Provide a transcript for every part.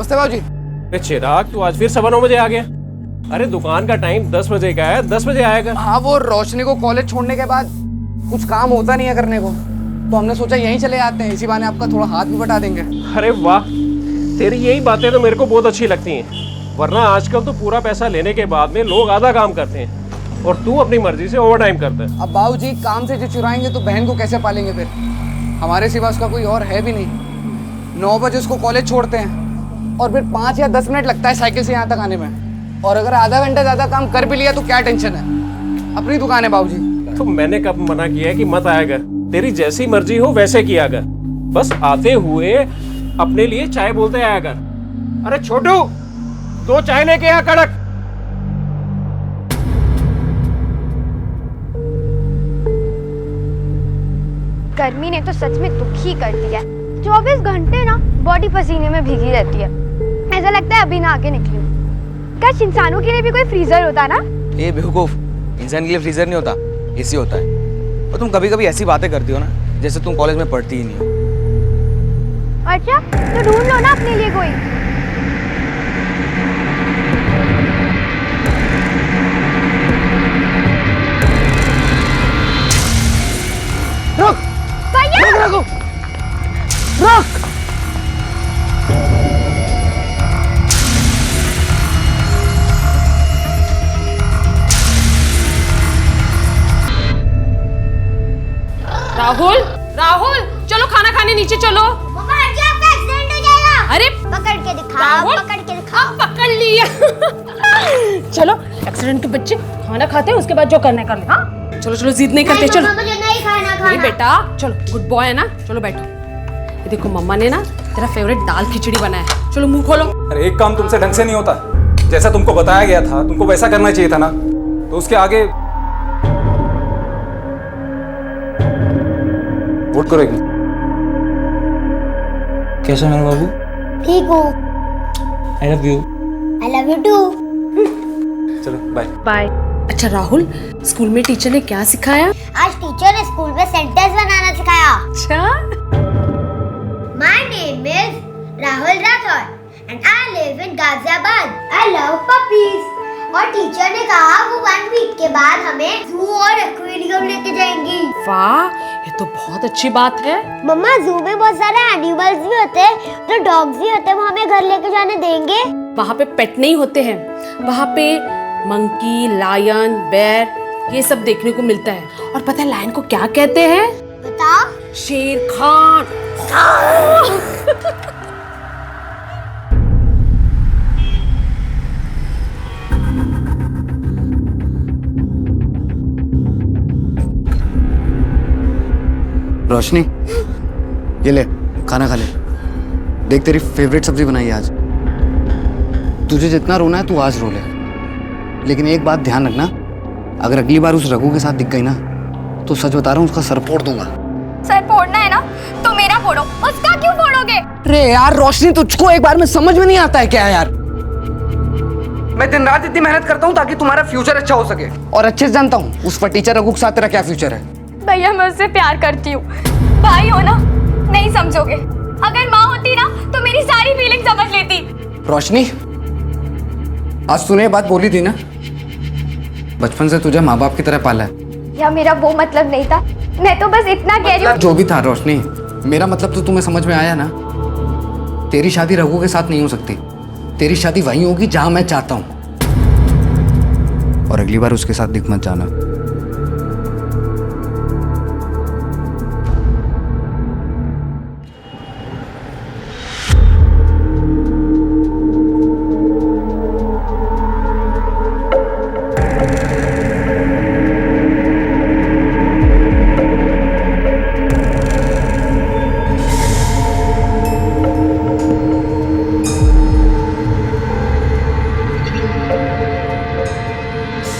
नमस्ते बाबूजी। अरे चिराग, तू आज फिर 9:15 बजे आ गया। अरे दुकान का टाइम 10 बजे का है, 10 बजे आएगा। हाँ, वो रोशनी को कॉलेज छोड़ने के बाद कुछ काम होता नहीं है करने को, तो हमने सोचा यहीं चले आते हैं, इसी बहाने आपका थोड़ा हाथ भी बटा देंगे। अरे वाह, तेरी यही बातें तो मेरे को बहुत अच्छी लगती हैं। वरना आजकल तो पूरा पैसा लेने के बाद में लोग आधा काम करते हैं और तू अपनी मर्जी से ओवर टाइम करता है। अब बाबूजी काम से जो चुराएंगे तो बहन को कैसे पालेंगे फिर? हमारे सिवा उसका कोई और है भी नहीं। 9 बजे उसको कॉलेज छोड़ते हैं और फिर 5 या 10 मिनट लगता है साइकिल से यहाँ तक आने में। और अगर आधा घंटा ज़्यादा काम कर भी लिया तो क्या टेंशन है, अपनी दुकान है बाबूजी। तो मैंने कब मना किया है कि मत आया कर? तेरी जैसी मर्जी हो वैसे किया कर, बस आते हुए अपने लिए चाय बोलते आया कर। अरे छोटू, 2 चाय लेके आ कड़क। गर्मी ने तो सच में दुख ही कर दिया है। 24 घंटे ना बॉडी पसीने में भीगी रहती है, ऐसा लगता है अभी ना आके निकली हूँ। काश इंसानों के लिए भी कोई फ्रीजर होता ना। ये बेवकूफ, इंसान के लिए फ्रीजर नहीं होता, एसी होता है। और तुम कभी कभी ऐसी बातें करती हो ना जैसे तुम कॉलेज में पढ़ती ही नहीं हो। अच्छा, तो ढूंढ लो ना अपने लिए कोई। रुक भैया, रुक रुक। राहुल, राहुल, चलो खाना खाने नीचे चलो। मम्मा हट जाओ, आपका एक्सीडेंट हो जाएगा। अरे पकड़ के दिखाओ, राहुल, पकड़ के दिखाओ। पकड़ लिया। चलो, एक्सीडेंट के बच्चे खाना खाते हैं, उसके बाद जो करना है कर ले। हाँ चलो चलो, जिद नहीं करते। चलो मुझे नहीं खाना नहीं बेटा, चलो गुड बॉय है ना, चलो बैठो। ये देखो मम्मा ने ना तेरा फेवरेट दाल खिचड़ी बनाया है, चलो मुंह खोलो। अरे एक काम तुमसे ढंग से नहीं होता, जैसा तुमको बताया गया था तुमको वैसा करना चाहिए था ना, तो उसके आगे वोट करो। कैसा मेरा बाबू? ठीक हूँ। I love you. I love you too. चलो बाय बाय। अच्छा राहुल, स्कूल में टीचर ने क्या सिखाया? आज टीचर ने स्कूल में सेंटेंस बनाना सिखाया। अच्छा, My name is Rahul Rathod and I live in Ghaziabad. I love puppies. और टीचर ने कहा वो 1 वीक के बाद हमें जू और एक्वेरियम लेके जाएंगी। वाह, ये तो बहुत अच्छी बात है। मम्मा, जू में बहुत सारे एनिमल्स भी होते हैं, तो डॉग्स भी होते हैं, वो हमें घर लेके जाने देंगे? वहाँ पे पेट नहीं होते हैं, वहाँ पे मंकी, लायन, बेर ये सब देखने को मिलता है। और पता है लायन को क्या कहते हैं? बताओ। शेर खान। रोशनी, ये ले खाना खा ले। देख तेरी फेवरेट सब्जी बनाई है आज। तुझे जितना रोना है तू आज रो ले, लेकिन एक बात ध्यान रखना, अगर अगली बार उस रघु के साथ दिख गई ना तो सच बता रहा हूँ उसका सर फोड़ दूंगा। सर फोड़ना है ना तो मेरा फोड़ो, उसका क्यों फोड़ोगे? अरे यार रोशनी, तुझको एक बार में समझ में नहीं आता है क्या यार? मैं दिन रात इतनी मेहनत करता हूँ ताकि तुम्हारा फ्यूचर अच्छा हो सके, और अच्छे से जानता हूँ उस पर टीचर रघु के साथ तेरा क्या फ्यूचर है। भैया, मैं उससे प्यार करती हूँ। भाई हो ना, नहीं समझोगे। अगर माँ होती ना तो मेरी सारी फीलिंग समझ लेती। रोशनी, आज तूने ये बात बोली थी ना, बचपन से तुझे माँ बाप की तरह पाला है। या मेरा वो मतलब नहीं था, मैं तो बस इतना कह रही हूँ। जो भी था रोशनी, मेरा मतलब तो तुम्हें समझ में आया ना। तेरी शादी रघु के साथ नहीं हो सकती, तेरी शादी वहीं होगी जहां मैं चाहता हूँ, और अगली बार उसके साथ दिख मत जाना।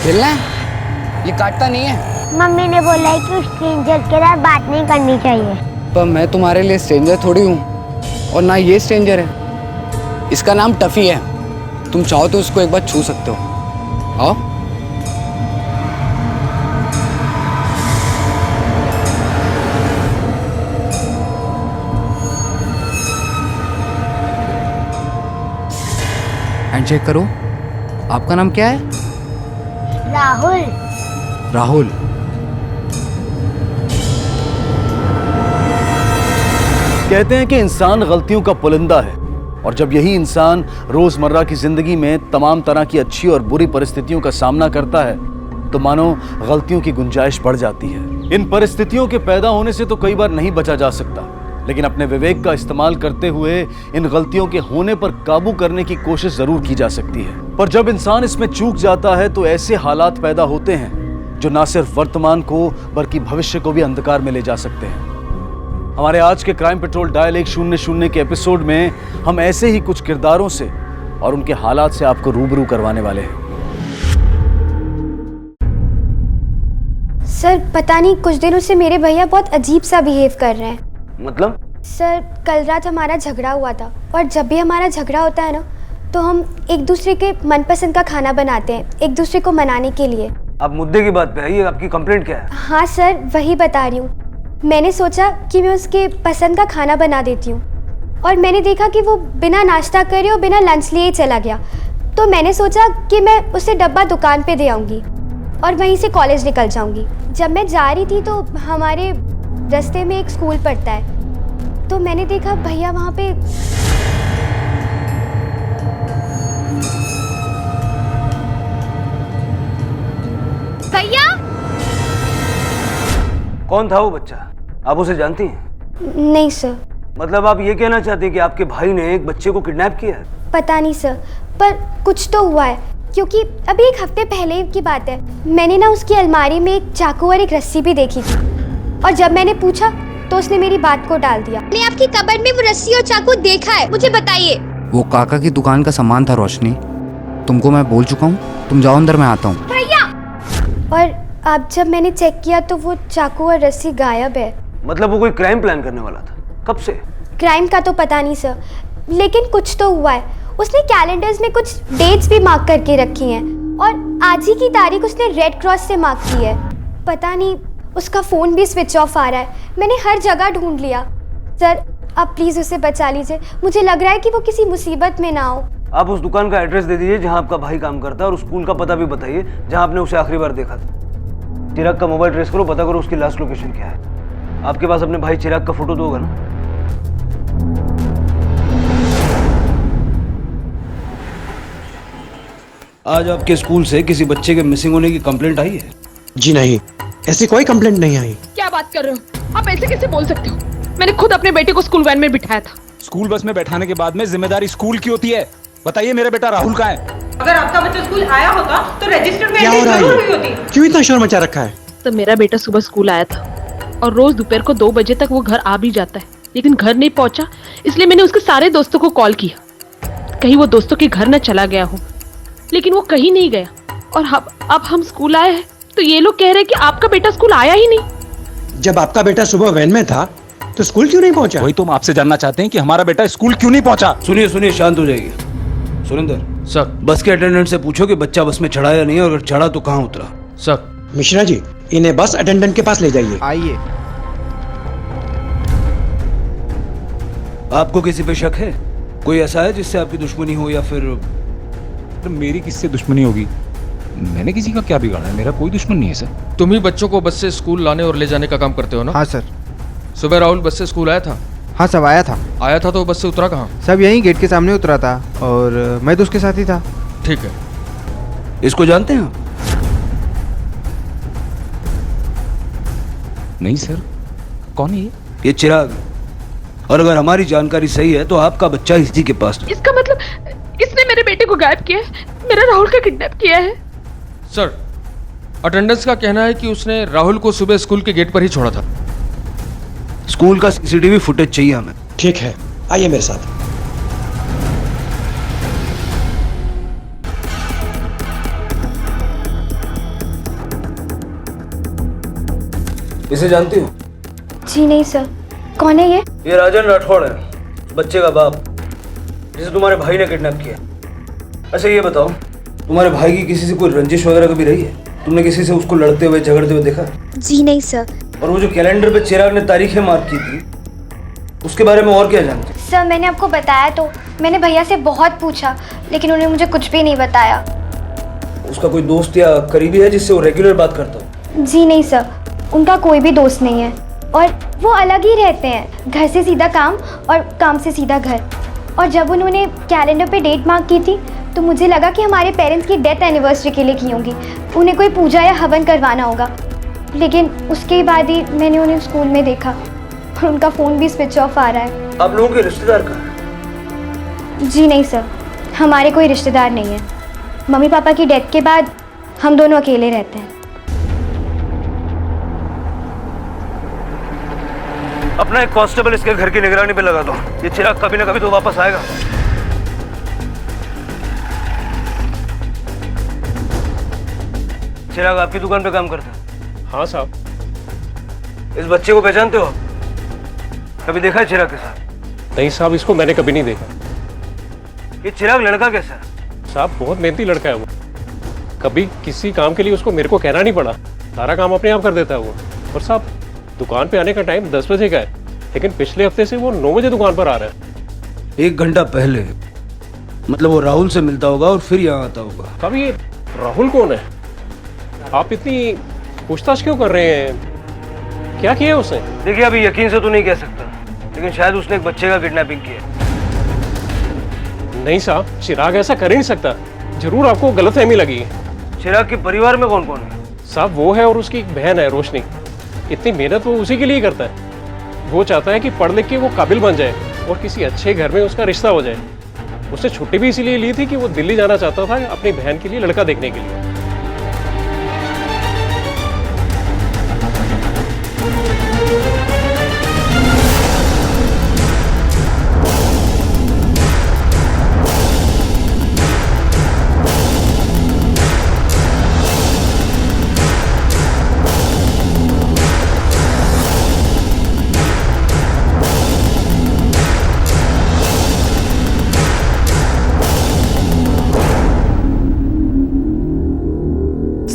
खेलना है? ये काटता नहीं है। मम्मी ने बोला है कि स्ट्रेंजर के साथ बात नहीं करनी चाहिए। पर मैं तुम्हारे लिए स्ट्रेंजर थोड़ी हूँ, और ना ये स्ट्रेंजर है। इसका नाम टफी है, तुम चाहो तो उसको एक बार छू सकते हो। आओ। हैंडशेक करो। आपका नाम क्या है? राहुल। राहुल। कहते हैं कि इंसान गलतियों का पुलिंदा है, और जब यही इंसान रोजमर्रा की जिंदगी में तमाम तरह की अच्छी और बुरी परिस्थितियों का सामना करता है तो मानो गलतियों की गुंजाइश बढ़ जाती है। इन परिस्थितियों के पैदा होने से तो कई बार नहीं बचा जा सकता, लेकिन अपने विवेक का इस्तेमाल करते हुए इन गलतियों के होने पर काबू करने की कोशिश जरूर की जा सकती है। पर जब इंसान इसमें चूक जाता है तो ऐसे हालात पैदा होते हैं जो ना सिर्फ वर्तमान को बल्कि भविष्य को भी अंधकार में ले जा सकते हैं। हमारे आज के क्राइम पेट्रोल डायल 100 के एपिसोड में हम ऐसे ही कुछ किरदारों से और उनके हालात से आपको रूबरू करवाने वाले हैं। सर पता नहीं कुछ दिनों से मेरे भैया बहुत अजीब सा बिहेव कर रहे हैं। मतलब? सर कल रात हमारा झगड़ा हुआ था, और जब भी हमारा झगड़ा होता है ना तो हम एक दूसरे के मनपसंद का खाना बनाते हैं एक दूसरे को मनाने के लिए। आप मुद्दे की बात पे आइए, आपकी कंप्लेंट क्या है? हाँ सर वही बता रही हूँ। मैंने सोचा कि मैं उसके पसंद का खाना बना देती हूँ, और मैंने देखा कि वो बिना नाश्ता करे और बिना लंच लिए ही चला गया। तो मैंने सोचा कि मैं उसे डब्बा दुकान पे दे आऊँगी और वहीं से कॉलेज निकल जाऊँगी। जब मैं जा रही थी तो हमारे रास्ते में एक स्कूल पड़ता है, तो मैंने देखा भैया वहाँ पे भैया। कौन था वो बच्चा? आप उसे जानती हैं? नहीं सर। मतलब आप ये कहना चाहते हैं कि आपके भाई ने एक बच्चे को किडनैप किया है? पता नहीं सर, पर कुछ तो हुआ है, क्योंकि अभी एक हफ्ते पहले की बात है, मैंने ना उसकी अलमारी में एक चाकू और एक रस्सी भी देखी थी, और जब मैंने पूछा तो उसने मेरी बात को टाल दिया। मैंने आपकी कबर्ड में वो रस्सी और चाकू देखा है, मुझे बताइए। वो काका की दुकान का सामान था रोशनी, तुमको मैं बोल चुका हूँ। तुम जाओ अंदर, मैं आता हूँ। भैया। और अब जब मैंने चेक किया तो वो चाकू और रस्सी गायब है। मतलब वो कोई क्राइम प्लान करने वाला था? कब से? क्राइम का तो पता नहीं सर, लेकिन कुछ तो हुआ है। उसने कैलेंडर्स में कुछ डेट्स भी मार्क करके रखी हैं, और आज ही की तारीख उसने रेड क्रॉस से मार्क की है। पता नहीं उसका फ़ोन भी स्विच ऑफ आ रहा है। मैंने हर जगह ढूंढ लिया। सर आप प्लीज़ उसे बचा लीजिए, मुझे लग रहा है कि वो किसी मुसीबत में ना हो। आप उस दुकान का एड्रेस दे दीजिए जहाँ आपका भाई काम करता है, और स्कूल का पता भी बताइए जहाँ आपने उसे आखिरी बार देखा था। चिराग का मोबाइल ट्रेस करो, पता करो उसकी लास्ट लोकेशन क्या है। आपके पास अपने भाई चिराग का फोटो तो होगा ना? आज आपके स्कूल से किसी बच्चे के मिसिंग होने की कंप्लेंट आई है? जी नहीं, ऐसी कोई कंप्लेंट नहीं आई। क्या बात कर रहे हो आप? ऐसे कैसे बोल सकते हो? मैंने खुद अपने बेटे को स्कूल वैन में बिठाया था। स्कूल बस में बैठाने के बाद में जिम्मेदारी स्कूल की होती है। बताइए मेरा बेटा राहुल कहाँ है? अगर आपका बच्चा स्कूल आया होता तो रजिस्टर में क्या हो एंट्री रहा है? जरूर हुई होती। क्यों इतना शोर मचा रखा है? तो मेरा बेटा सुबह स्कूल आया था, और रोज दोपहर को 2 बजे तक वो घर आ भी जाता है, लेकिन घर नहीं पहुंचा। इसलिए मैंने उसके सारे दोस्तों को कॉल किया, कहीं वो दोस्तों के घर न चला गया हो, लेकिन वो कहीं नहीं गया। और अब हम स्कूल आए हैं तो ये लोग कह रहे हैं कि आपका बेटा स्कूल आया ही नहीं। जब आपका बेटा सुबह वैन में था तो स्कूल क्यों नहीं पहुंचा? वही तो हम आपसे जानना चाहते हैं कि हमारा बेटा स्कूल क्यों नहीं पहुंचा। सुनिए सुनिए, शांत हो जाइए। सुरेंद्र सर। बस के अटेंडेंट से पूछो कि बच्चा बस में चढ़ा या नहीं, और अगर चढ़ा तो कहाँ उतरा। सर। मिश्रा जी, इन्हें बस अटेंडेंट के पास ले जाइए। आइए। आपको किसी पे शक है? कोई ऐसा है जिससे आपकी दुश्मनी हो, या फिर? तो मेरी किससे दुश्मनी होगी? मैंने किसी का क्या बिगाड़ा है? मेरा कोई दुश्मन नहीं है सर। तुम ही बच्चों को बस से स्कूल लाने और ले जाने का काम करते हो ना? हाँ सर। सुबह राहुल बस से स्कूल आया था? हाँ सब आया था। आया था तो बस से उतरा कहाँ? सब यहीं गेट के सामने उतरा था, और मैं तो उसके साथ ही था। ठीक है। इसको जानते हैं आप? नहीं सर। कौन है ये चिराग। और अगर हमारी जानकारी सही है तो आपका बच्चा इसी के पास। इसका मतलब इसने मेरे बेटे को गायब किया है, मेरा राहुल का किडनैप किया है। सर, अटेंडेंस का कहना है कि उसने राहुल को सुबह स्कूल के गेट पर ही छोड़ा था। स्कूल का सीसीटीवी फुटेज चाहिए हमें। ठीक है, आइए मेरे साथ। इसे जानती हो? जी नहीं सर। कौन है ये? ये राजन राठौड़ है, बच्चे का बाप, जिसे तुम्हारे भाई ने किडनैप किया। अच्छा ये बताओ, तुम्हारे भाई की किसी से कोई रंजिश वगैरह कभी रही है? तुमने किसी से उसको लड़ते हुए झगड़ते हुए देखा? जी नहीं सर। और वो जो कैलेंडर पे चिराग ने तारीखें मार्क की थी, उसके बारे में और क्या जानते हो? सर मैंने आपको बताया तो, मैंने भैया से बहुत पूछा लेकिन उन्होंने मुझे कुछ भी नहीं बताया। उसका कोई दोस्त या करीबी है जिससे वो रेगुलर बात करता हो? जी नहीं सर, उनका कोई भी दोस्त नहीं है और वो अलग ही रहते हैं, घर से सीधा काम और काम से सीधा घर। और जब उन्होंने कैलेंडर पे डेट मार्क की थी तो मुझे लगा कि हमारे पेरेंट्स की डेथ एनिवर्सरी के लिए की होंगी, उन्हें कोई पूजा या हवन करवाना होगा। लेकिन उसके बाद ही मैंने उन्हें स्कूल में देखा और उनका फ़ोन भी स्विच ऑफ आ रहा है। आप लोगों के रिश्तेदार कहाँ हैं? जी नहीं सर, हमारे कोई रिश्तेदार नहीं है। मम्मी पापा की डेथ के बाद हम दोनों अकेले रहते हैं। अपना एक कांस्टेबल इसके घर की निगरानी पे लगा दो, ये चिराग कभी ना कभी तो वापस आएगा। चिराग आपकी दुकान पे काम करता है? हाँ साहब। इस बच्चे को पहचानते हो आप? कभी देखा है चिराग के साथ? नहीं साहब, इसको मैंने कभी नहीं देखा। ये चिराग लड़का कैसा है? साहब बहुत मेहनती लड़का है वो, कभी किसी काम के लिए उसको मेरे को कहना नहीं पड़ा, सारा काम अपने आप कर देता है वो। और साहब दुकान पे आने का टाइम 10 बजे का है, लेकिन पिछले हफ्ते से वो 9 बजे दुकान पर आ रहा है। 1 घंटा पहले? मतलब वो राहुल से मिलता होगा और फिर यहाँ आता होगा। साहब ये राहुल कौन है? आप इतनी पूछताछ क्यों कर रहे हैं? क्या किया है उसने? देखिए अभी यकीन से तो नहीं कह सकता, लेकिन शायद उसने एक बच्चे का किडनैपिंग किया। नहीं साहब, चिराग ऐसा कर ही नहीं सकता, जरूर आपको गलतफहमी लगी है। चिराग के परिवार में कौन कौन है? साहब वो है और उसकी एक बहन है रोशनी, इतनी मेहनत वो उसी के लिए करता है। वो चाहता है कि पढ़ लिख के वो काबिल बन जाए और किसी अच्छे घर में उसका रिश्ता हो जाए। उसने छुट्टी भी इसीलिए ली थी कि वो दिल्ली जाना चाहता था अपनी बहन के लिए लड़का देखने के लिए।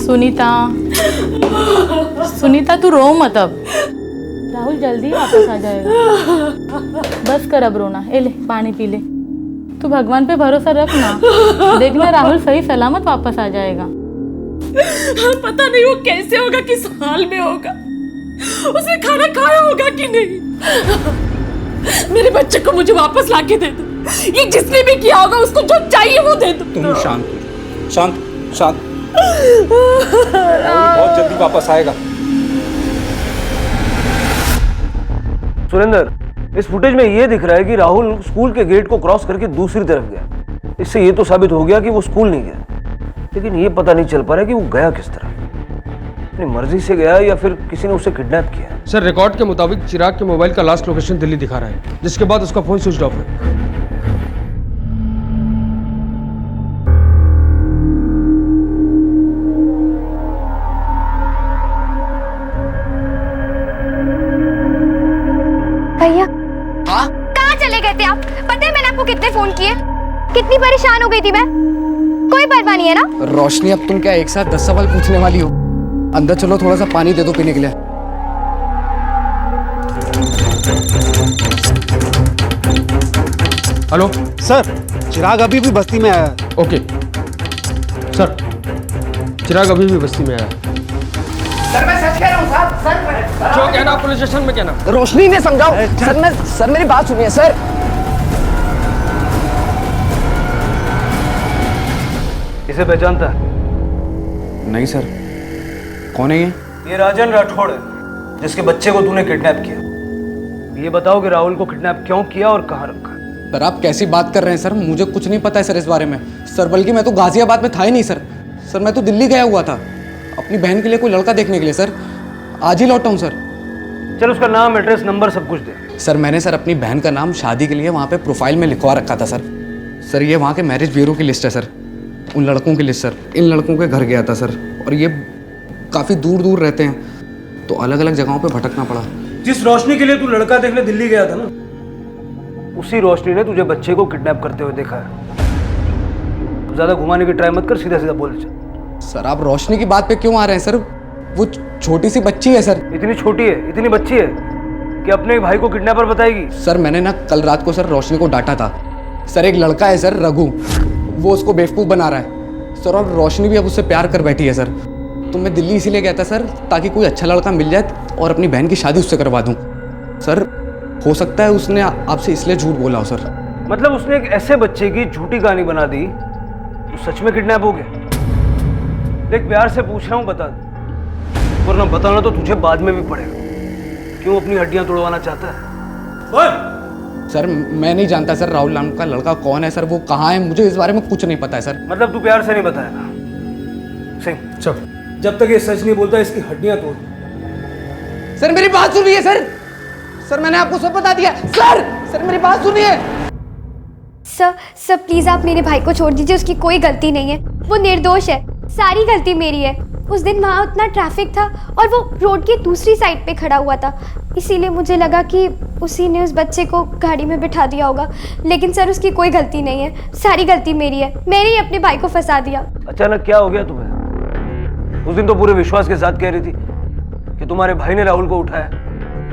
सुनीता, सुनीता तू रो मत अब, राहुल जल्दी वापस आ जाएगा। बस कर अब रोना, ए ले पानी पी ले। तू भगवान पे भरोसा रख ना, देखना राहुल सही सलामत वापस आ जाएगा। पता नहीं वो कैसे होगा, किस हाल में होगा, उसने खाना खाया होगा कि नहीं। मेरे बच्चे को मुझे वापस लाके दे दो, ये जिसने भी किया होगा उसको जो चाहिए वो दे दो। तुम शांत हो, शांत शांत। बहुत जल्दी वापस आएगा। सुरेंद्र, इस फुटेज में ये दिख रहा है कि राहुल स्कूल के गेट को क्रॉस करके दूसरी तरफ गया। इससे ये तो साबित हो गया कि वो स्कूल नहीं गया, लेकिन ये पता नहीं चल पा रहा कि वो गया किस तरह, अपनी मर्जी से गया या फिर किसी ने उसे किडनैप किया। सर रिकॉर्ड के मुताबिक चिराग के मोबाइल का लास्ट लोकेशन दिल्ली दिखा रहा है, जिसके बाद उसका फोन स्विच ऑफ है। भैया कहाँ चले गए थे आप? पता है मैंने आपको कितने फोन किए, कितनी परेशान हो गई थी मैं। कोई परवाह नहीं है ना? रोशनी अब तुम क्या एक साथ 10 सवाल पूछने वाली हो? अंदर चलो, थोड़ा सा पानी दे दो पीने के लिए। हेलो सर, चिराग अभी भी बस्ती में आया है। ओके सर, चिराग अभी भी बस्ती में आया है। सर मैं सच कह रहा हूँ साहब। जो कहना पुलिस स्टेशन में कहना। रोशनी ने समझाओ। सर मेरी बात सुनिए सर। इसे पहचानता है? नहीं सर, कौन है ये? ये राजन राठौड़ है, जिसके बच्चे को तूने किडनैप किया। ये बताओ कि राहुल को किडनैप क्यों किया और कहाँ रखा? सर आप कैसी बात कर रहे हैं सर, मुझे कुछ नहीं पता है सर इस बारे में। सर बल्कि मैं तो गाजियाबाद में था ही नहीं सर। सर मैं तो दिल्ली गया हुआ था अपनी बहन के लिए कोई लड़का देखने के लिए सर, आज ही लौटा हूँ सर। चल उसका नाम, एड्रेस, नंबर सब कुछ दे। सर मैंने सर अपनी बहन का नाम शादी के लिए वहाँ पे प्रोफाइल में लिखवा रखा था सर। सर ये वहाँ के मैरिज ब्यूरो की लिस्ट है सर, उन लड़कों की लिस्ट सर। इन लड़कों के घर गया था सर, और ये काफ़ी दूर दूर रहते हैं, तो अलग अलग जगहों पे भटकना पड़ा। जिस रोशनी के लिए तू लड़का देखने दिल्ली गया था ना, उसी रोशनी ने तुझे बच्चे को किडनैप करते हुए देखा है। ज्यादा घुमाने की ट्राई मत कर, सीधा सीधा बोल चल। सर आप रोशनी की बात पे क्यों आ रहे हैं सर? वो छोटी सी बच्ची है सर। इतनी छोटी है, इतनी बच्ची है कि अपने भाई को किडनैपर बताएगी? सर मैंने ना कल रात को सर रोशनी को डांटा था सर एक लड़का है सर, रघु, वो उसको बेवकूफ़ बना रहा है सर, और रोशनी भी अब उससे प्यार कर बैठी है सर। तो मैं दिल्ली इसीलिए गया था सर, ताकि कोई अच्छा लड़का मिल जाए और अपनी बहन की शादी उससे करवा दूँ। सर हो सकता है उसने आपसे इसलिए झूठ बोला हो सर। मतलब उसने एक ऐसे बच्चे की झूठी कहानी बना दी तो सच में किडनैप हो गया? देख प्यार से पूछ रहा हूँ, बता दे, वरना बताना तो तुझे बाद में भी पड़ेगा। क्यों अपनी हड्डियां तोड़वाना चाहता है? बोल। सर मैं नहीं जानता सर राहुल नाम का लड़का कौन है सर, वो कहाँ है, मुझे इस बारे में कुछ नहीं पता है सर। मतलब तू प्यार से नहीं बताएगा? सिंह चल, जब तक ये सच नहीं बोलता इसकी हड्डियां तोड़। सर मेरी बात सुनिए सर, सर मैंने आपको सब बता दिया। सर मेरी बात सुनिए। सर प्लीज़ आप मेरे भाई को छोड़ दीजिए, उसकी कोई गलती नहीं है, वो निर्दोष है, सारी गलती मेरी है। उस दिन वहाँ उतना ट्रैफिक था और वो रोड की दूसरी साइड पे खड़ा हुआ था, इसीलिए मुझे लगा कि उसी ने उस बच्चे को गाड़ी में बिठा दिया होगा। लेकिन सर उसकी कोई गलती नहीं है, सारी गलती मेरी है, मैंने ही अपने भाई को फंसा दिया। अचानक क्या हो गया तुम्हें? उस दिन तो पूरे विश्वास के साथ कह रही थी कि तुम्हारे भाई ने राहुल को उठाया,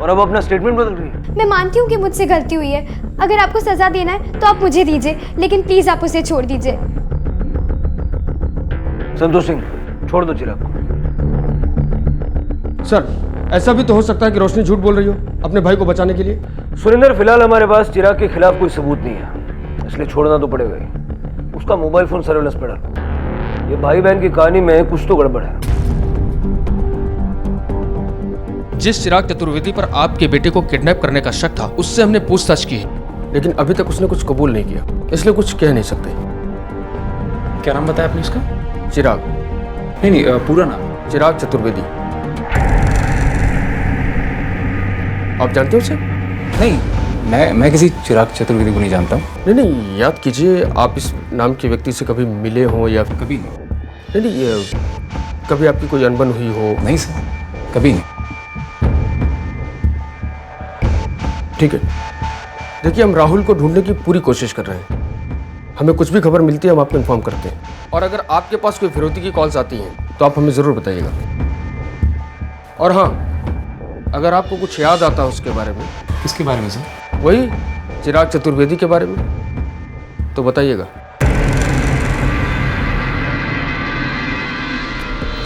और अब अपना स्टेटमेंट बदल रही है। मैं मानती हूँ कि मुझसे गलती हुई है, अगर आपको सजा देना है तो आप मुझे दीजिए, लेकिन प्लीज आप उसे छोड़ दीजिए। संतोष सिंह छोड़ दो चिराग को। सर ऐसा भी तो हो सकता है कि रोशनी झूठ बोल रही हो अपने भाई को बचाने के लिए। सुरेंद्र फिलहाल हमारे पास चिराग के खिलाफ कोई सबूत नहीं है, इसलिए छोड़ना तो पड़ेगा ही। उसका मोबाइल फोन सर्वेलेंस पे डालो। ये भाई बहन की कहानी में कुछ तो गड़बड़ है। जिस चिराग चतुर्वेदी पर आपके बेटे को किडनैप करने का शक था, उससे हमने पूछताछ की, लेकिन अभी तक उसने कुछ कबूल नहीं किया, इसलिए कुछ कह नहीं सकते। क्या नाम बताया आपने इसका? चिराग। नहीं पूरा नाम? चिराग चतुर्वेदी। आप जानते हो उसे? नहीं, मैं किसी चिराग चतुर्वेदी को नहीं जानता हूँ। नहीं, याद कीजिए, आप इस नाम के व्यक्ति से कभी मिले हो या कभी नहीं, कभी आपकी कोई अनबन हुई हो? नहीं सर, कभी नहीं। ठीक है, देखिए हम राहुल को ढूंढने की पूरी कोशिश कर रहे हैं, हमें कुछ भी खबर मिलती है हम आपको इन्फॉर्म करते हैं, और अगर आपके पास कोई फिरौती की कॉल्स आती हैं तो आप हमें ज़रूर बताइएगा। और हाँ, अगर आपको कुछ याद आता है उसके बारे में। किसके बारे में सर? वही चिराग चतुर्वेदी के बारे में, तो बताइएगा।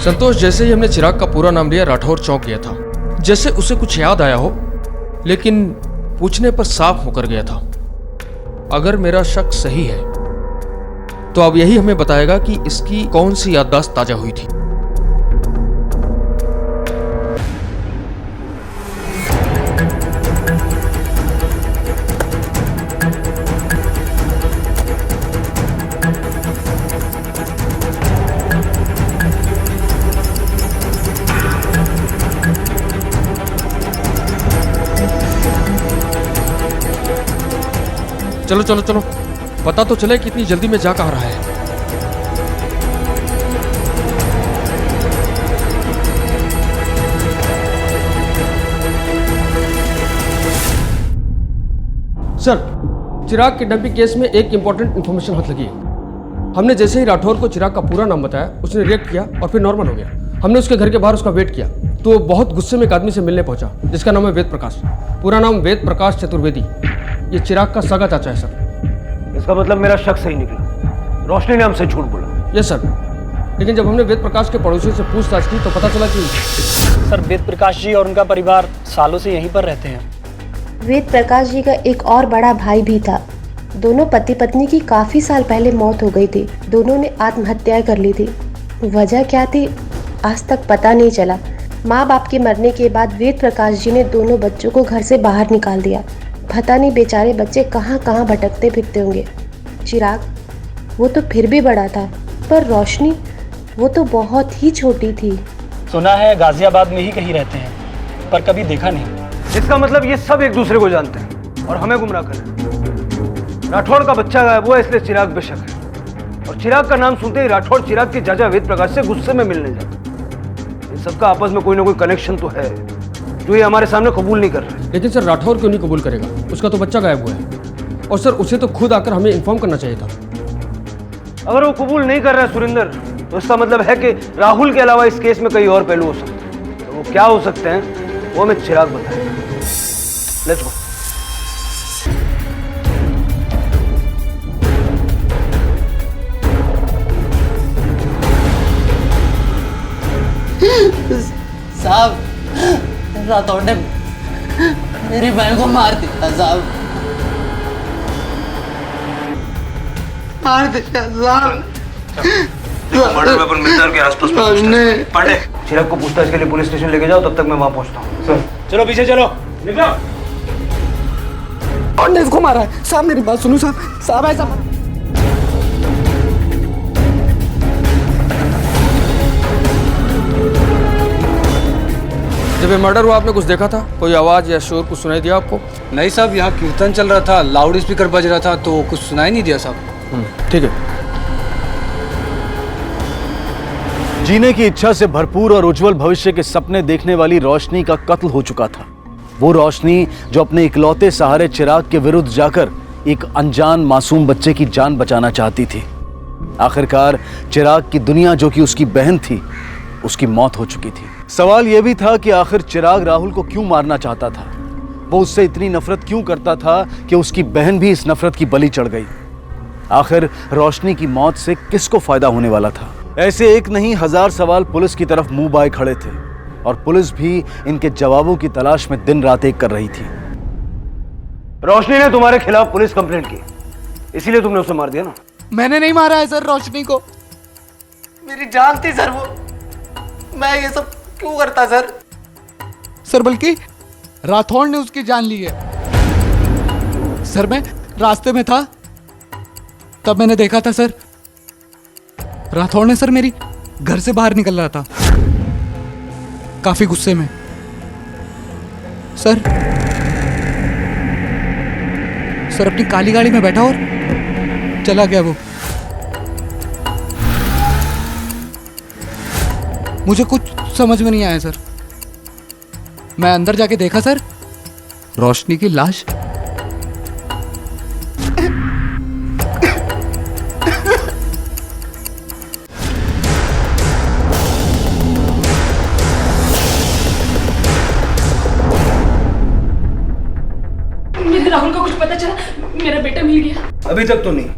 संतोष, जैसे ही हमने चिराग का पूरा नाम लिया राठौर चौंक गया था, जैसे उसे कुछ याद आया हो, लेकिन पूछने पर साफ होकर गया था। अगर मेरा शक सही है तो अब यही हमें बताएगा कि इसकी कौन सी याददाश्त ताजा हुई थी। चलो चलो चलो, पता तो चले कि इतनी जल्दी में जा कहाँ रहा है। सर, चिराग किडनैपिंग केस में एक इंपॉर्टेंट इंफॉर्मेशन हाथ लगी है। हमने जैसे ही राठौर को चिराग का पूरा नाम बताया, उसने रिएक्ट किया और फिर नॉर्मल हो गया। हमने उसके घर के बाहर उसका वेट किया तो वो बहुत गुस्से में एक आदमी से मिलने पहुंचा, जिसका नाम है वेद प्रकाश। पूरा नाम वेद प्रकाश चतुर्वेदी। ये चिराग का सगा चाचा है सर। इसका मतलब मेरा शक सही निकला, रोशनी ने हमसे झूठ बोला। यस सर, लेकिन जब हमने वेद प्रकाश के पड़ोसियों से पूछताछ की तो पता चला कि सर वेद प्रकाश जी और उनका परिवार सालों से यहीं पर रहते हैं। वेद प्रकाश जी का एक और बड़ा भाई भी था। दोनों पति पत्नी की काफ़ी साल पहले मौत हो गई थी। दोनों ने आत्महत्या कर ली थी। वजह क्या थी आज तक पता नहीं चला। माँ बाप के मरने के बाद वेद प्रकाश जी ने दोनों बच्चों को घर से बाहर निकाल दिया। पता नहीं बेचारे बच्चे कहाँ कहाँ भटकते फिरते होंगे। चिराग, वो तो फिर भी बड़ा था, पर रोशनी, वो तो बहुत ही छोटी थी। सुना है गाजियाबाद में ही कहीं रहते हैं, पर कभी देखा नहीं। इसका मतलब ये सब एक दूसरे को जानते हैं और हमें गुमराह कर रहे हैं। राठौड़ का बच्चा गायब हुआ इसलिए चिराग पे शक है, और चिराग का नाम सुनते ही राठौड़ चिराग के चाचा वेद प्रकाश से गुस्से में मिलने जाता। इन सबका आपस में कोई ना कोई कनेक्शन तो है जो ये हमारे सामने कबूल नहीं कर रहे। लेकिन सर राठौर क्यों नहीं कबूल करेगा? उसका तो बच्चा गायब हुआ है, और सर उसे तो खुद आकर हमें इन्फॉर्म करना चाहिए था। अगर वो कबूल नहीं कर रहा है सुरेंद्र, तो इसका मतलब है कि राहुल के अलावा इस केस में कई और पहलू हो सकते हैं। तो वो क्या हो सकते हैं वो हमें चिराग बताएगा। Let's go. साहब राठौड़ ने मेरी बहन को मार दिया साहब, मार दिया साहब। मर्डर वेपन मिलता है के आसपास पांडे, चिराग को पूछताछ के लिए पुलिस स्टेशन लेके जाओ, तब तक मैं वहां पहुंचता हूँ। सर चलो पीछे चलो, निकलो। और ने इसको मारा है साहब, मेरी बात सुनो साहब, साहब ऐसा जब ये मर्डर हुआ आपने कुछ देखा था? कोई आवाज या शोर कुछ सुनाई दिया आपको? नहीं साहब, यहाँ कीर्तन चल रहा था, लाउड स्पीकर बज रहा था, तो कुछ सुनाई नहीं दिया साहब। ठीक है। जीने की इच्छा से भरपूर और उज्जवल भविष्य के सपने देखने वाली रोशनी का कत्ल हो चुका था। वो रोशनी जो अपने इकलौते सहारे चिराग के विरुद्ध जाकर एक अनजान मासूम बच्चे की जान बचाना चाहती थी। आखिरकार चिराग की दुनिया जो कि उसकी बहन थी, उसकी मौत हो चुकी थी। सवाल यह भी था कि आखिर चिराग राहुल को क्यों मारना चाहता था? वो उससे इतनी नफरत क्यों करता था कि उसकी बहन भी इस नफरत की बलि चढ़ गई? आखिर रोशनी की मौत से किसको फायदा होने वाला था? ऐसे एक नहीं हजार सवाल पुलिस की तरफ मुंह बाए खड़े थे और पुलिस भी इनके जवाबों की तलाश में दिन रात एक कर रही थी। रोशनी ने तुम्हारे खिलाफ पुलिस कंप्लेंट की, इसीलिए तुमने उसे मार दिया ना? मैंने नहीं मारा है सर रोशनी को, मेरी जान थी सर वो, मैं ये सब क्यों करता सर? सर बल्कि राठौड़ ने उसकी जान ली है सर। मैं रास्ते में था तब मैंने देखा था सर, राठौड़ ने सर मेरी घर से बाहर निकल रहा था काफी गुस्से में सर। सर अपनी काली गाड़ी में बैठा और चला गया वो। मुझे कुछ समझ में नहीं आया सर। मैं अंदर जाके देखा सर, रोशनी की लाश। मुझे राहुल का कुछ पता चला? मेरा बेटा मिल गया? अभी तक तो नहीं,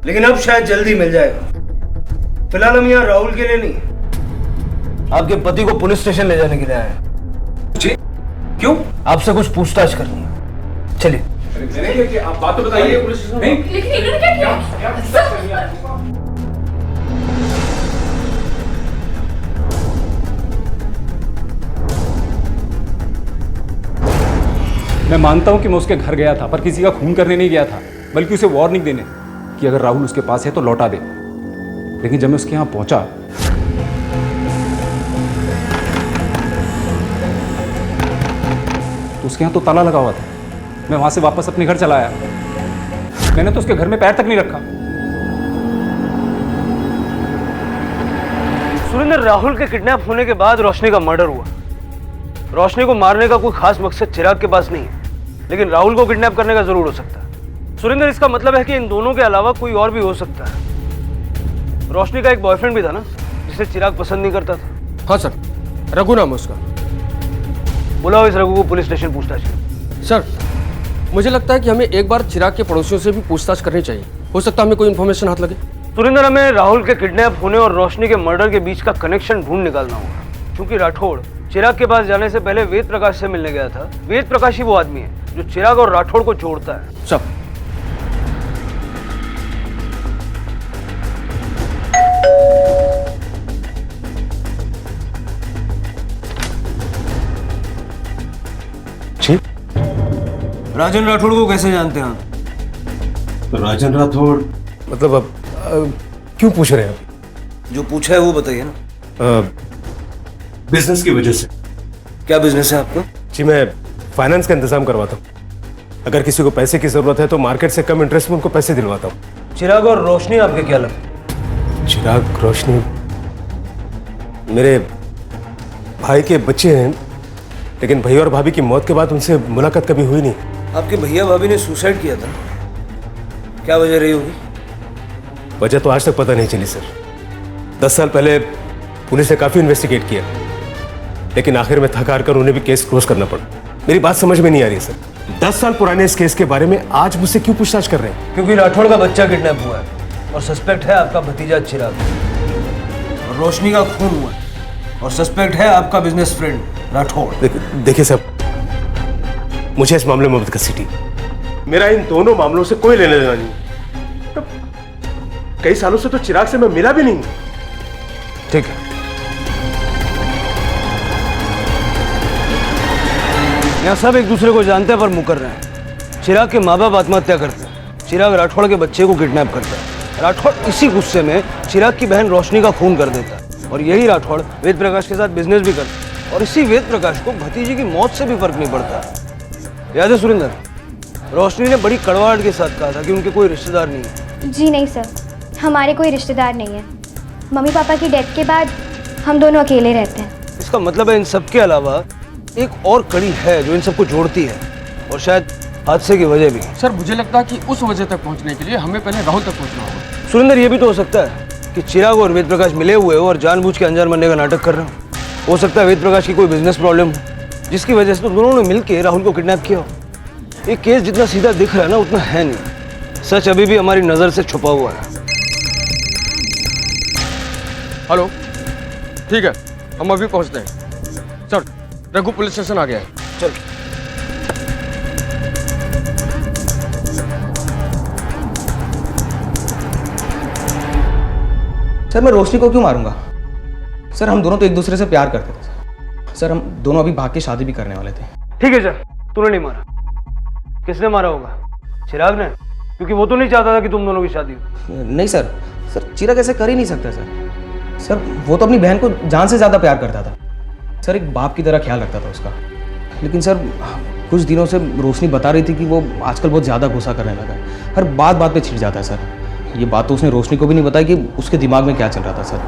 लेकिन अब शायद जल्दी मिल जाएगा। फिलहाल हम यहाँ राहुल के लिए नहीं, आपके पति को पुलिस स्टेशन ले जाने के लिए आए हैं। जी? क्यों? आपसे कुछ पूछताछ करनी है, चलिए। आप बात तो बताइए। लेकिन इन्होंने क्या किया? मैं मानता हूं कि मैं उसके घर गया था, पर किसी का खून करने नहीं गया था, बल्कि उसे वार्निंग देने कि अगर राहुल उसके पास है तो लौटा दे। लेकिन जब मैं उसके यहां पहुंचा तो उसके यहां तो ताला लगा हुआ था। मैं वहां से वापस अपने घर चला आया, मैंने तो उसके घर में पैर तक नहीं रखा। सुरेंद्र, राहुल के किडनैप होने के बाद रोशनी का मर्डर हुआ। रोशनी को मारने का कोई खास मकसद चिराग के पास नहीं है, लेकिन राहुल को किडनैप करने का जरूर हो सकता है। सुरेंद्र, इसका मतलब है कि इन दोनों के अलावा कोई और भी हो सकता है। रोशनी का एक बॉयफ्रेंड भी था ना, जिसे चिराग पसंद नहीं करता था। हाँ सर, रघु नाम है उसका। बुलाओ इस रघु को पुलिस स्टेशन पूछताछ के। सर, मुझे लगता है कि हमें एक बार चिराग के पड़ोसियों से भी पूछताछ करनी चाहिए। हो सकता है हमें कोई इन्फॉर्मेशन हाथ लगे। सुरेंद्र, हमें राहुल के किडनैप होने और रोशनी के मर्डर के बीच का कनेक्शन ढूंढ निकालना होगा, क्योंकि राठौड़ चिराग के पास जाने से पहले वेद प्रकाश से मिलने गया था। वेद प्रकाश ही वो आदमी है जो चिराग और राठौड़ को जोड़ता है। सब जी? राजन राठौड़ को कैसे जानते हैं आप? राजन राठौड़ मतलब अब क्यों पूछ रहे हैं आप? जो पूछा है वो बताइए ना। बिजनेस की वजह से। क्या बिजनेस है आपका? जी, मैं फाइनेंस का इंतजाम करवाता हूँ। अगर किसी को पैसे की जरूरत है तो मार्केट से कम इंटरेस्ट में उनको पैसे दिलवाता हूँ। चिराग और रोशनी आपके क्या लगते? चिराग, रोशनी मेरे भाई के बच्चे हैं, लेकिन भैया और भाभी की मौत के बाद उनसे मुलाकात कभी हुई नहीं। आपके भैया भाभी ने सुसाइड किया था, क्या वजह रही होगी? वजह तो आज तक पता नहीं चली सर। 10 साल पहले पुलिस ने काफी इन्वेस्टिगेट किया, लेकिन आखिर में थक हार कर उन्हें भी केस क्लोज करना पड़ा। मेरी बात समझ में नहीं आ रही है सर। 10 साल पुराने इस केस के बारे में आज मुझसे क्यों पूछताछ कर रहे हैं? क्योंकि राठौड़ का बच्चा किडनैप हुआ है और सस्पेक्ट है आपका भतीजा चिराग, और रोशनी का खून हुआ है और सस्पेक्ट है आपका बिजनेस फ्रेंड राठौड़। देखिए साहब, मुझे इस मामले में मत घसीटिए। मेरा इन दोनों मामलों से कोई लेने देना नहीं। कई सालों से तो चिराग से मैं मिला भी नहीं। ठीक है, यहाँ सब एक दूसरे को जानते हैं पर मुकर रहे हैं। चिराग के माँ बाप आत्महत्या करते हैं, चिराग राठौड़ के बच्चे को किडनैप करता है। राठौड़ इसी गुस्से में चिराग की बहन रोशनी का खून कर देता है और यही राठौड़ वेद प्रकाश के साथ बिजनेस भी करता है और इसी वेद प्रकाश को भतीजी की मौत से भी फर्क नहीं पड़ता। याद है सुरेंद्र, रोशनी ने बड़ी कड़वाहट के साथ कहा था कि उनके कोई रिश्तेदार नहीं है। जी नहीं सर, हमारे कोई रिश्तेदार नहीं है। मम्मी पापा की डेथ के बाद हम दोनों अकेले रहते हैं। इसका मतलब है इन सब के अलावा एक और कड़ी है जो इन सबको जोड़ती है और शायद हादसे की वजह भी। सर मुझे लगता है कि उस वजह तक पहुंचने के लिए हमें पहले राहुल तक पहुंचना होगा। सुरेंद्र, ये भी तो हो सकता है कि चिराग और वेद प्रकाश मिले हुए हो और जानबूझ के अनजान बनने का नाटक कर रहे हो सकता है वेद प्रकाश की कोई बिजनेस प्रॉब्लम हो जिसकी वजह से तो दोनों ने मिलकर राहुल को किडनैप किया हो। ये केस जितना सीधा दिख रहा है ना उतना है नहीं। सच अभी भी हमारी नजर से छुपा हुआ है। हेलो, ठीक है, हम अभी पहुंचते हैं। सर, रघु पुलिस स्टेशन आ गया है। चल। सर मैं रोशनी को क्यों मारूंगा? सर हम दोनों तो एक दूसरे से प्यार करते थे। सर हम दोनों अभी भाग के शादी भी करने वाले थे। ठीक है सर, तूने नहीं मारा। किसने मारा होगा? चिराग ने, क्योंकि वो तो नहीं चाहता था कि तुम दोनों की शादी हो। नहीं सर, सर चिराग ऐसे कर ही नहीं सकता सर वो तो अपनी बहन को जान से ज़्यादा प्यार करता था सर, एक बाप की तरह ख्याल रखता था उसका। लेकिन सर कुछ दिनों से रोशनी बता रही थी कि वो आजकल बहुत ज़्यादा गुस्सा करने लगा है, हर बात बात पे छिड़ जाता है सर। ये बात तो उसने रोशनी को भी नहीं बताई कि उसके दिमाग में क्या चल रहा था सर।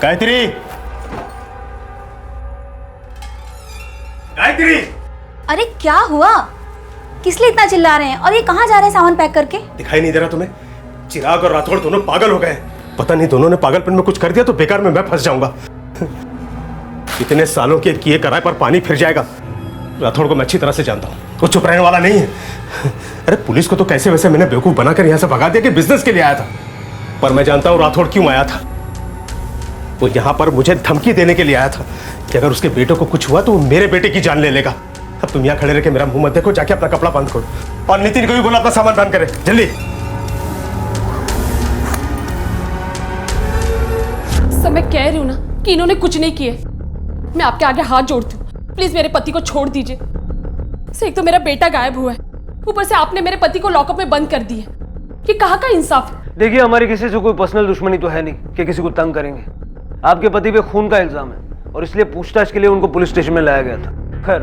गायत्री, गायत्री! अरे क्या हुआ? किस लिए इतना चिल्ला रहे हैं और ये कहाँ जा रहे हैं सामान पैक करके? दिखाई नहीं दे रहा तुम्हें? चिराग और राठौड़ दोनों पागल हो गए। पता नहीं दोनों ने पागलपन में कुछ कर दिया तो बेकार में मैं फंस जाऊंगा। इतने सालों के किए कराए पर पानी फिर जाएगा। राठौड़ को मैं अच्छी तरह से जानता हूँ, वो चुप रहने वाला नहीं है। अरे पुलिस को तो कैसे वैसे मैंने बेवकूफ बनाकर यहाँ से भगा दिया कि बिजनेस के लिए आया था, पर मैं जानता हूँ राठौड़ क्यों आया था। वो यहाँ पर मुझे धमकी देने के लिए आया था कि अगर उसके बेटे को कुछ हुआ तो वो मेरे बेटे की जान ले लेगा। अब तुम यहाँ खड़े रह के मेरा मुंह मत देखो, जाके अपना कपड़ा बंद करो और नितिन को भी बोला अपना सामान बंद करे जल्दी। सब मैं कह रही हूँ ना कि इन्होंने कुछ नहीं किए। मैं आपके आगे हाथ जोड़ती हूँ, प्लीज मेरे पति को छोड़ दीजिए। एक तो मेरा बेटा गायब हुआ है, ऊपर से आपने मेरे पति को लॉकअप में बंद कर दिया। ये कहाँ का इंसाफ है? देखिए, हमारी किसी से कोई पर्सनल दुश्मनी तो है नहीं कि किसी को तंग करेंगे। आपके पति पे खून का इल्जाम है और इसलिए पूछताछ के लिए उनको पुलिस स्टेशन में लाया गया था। खैर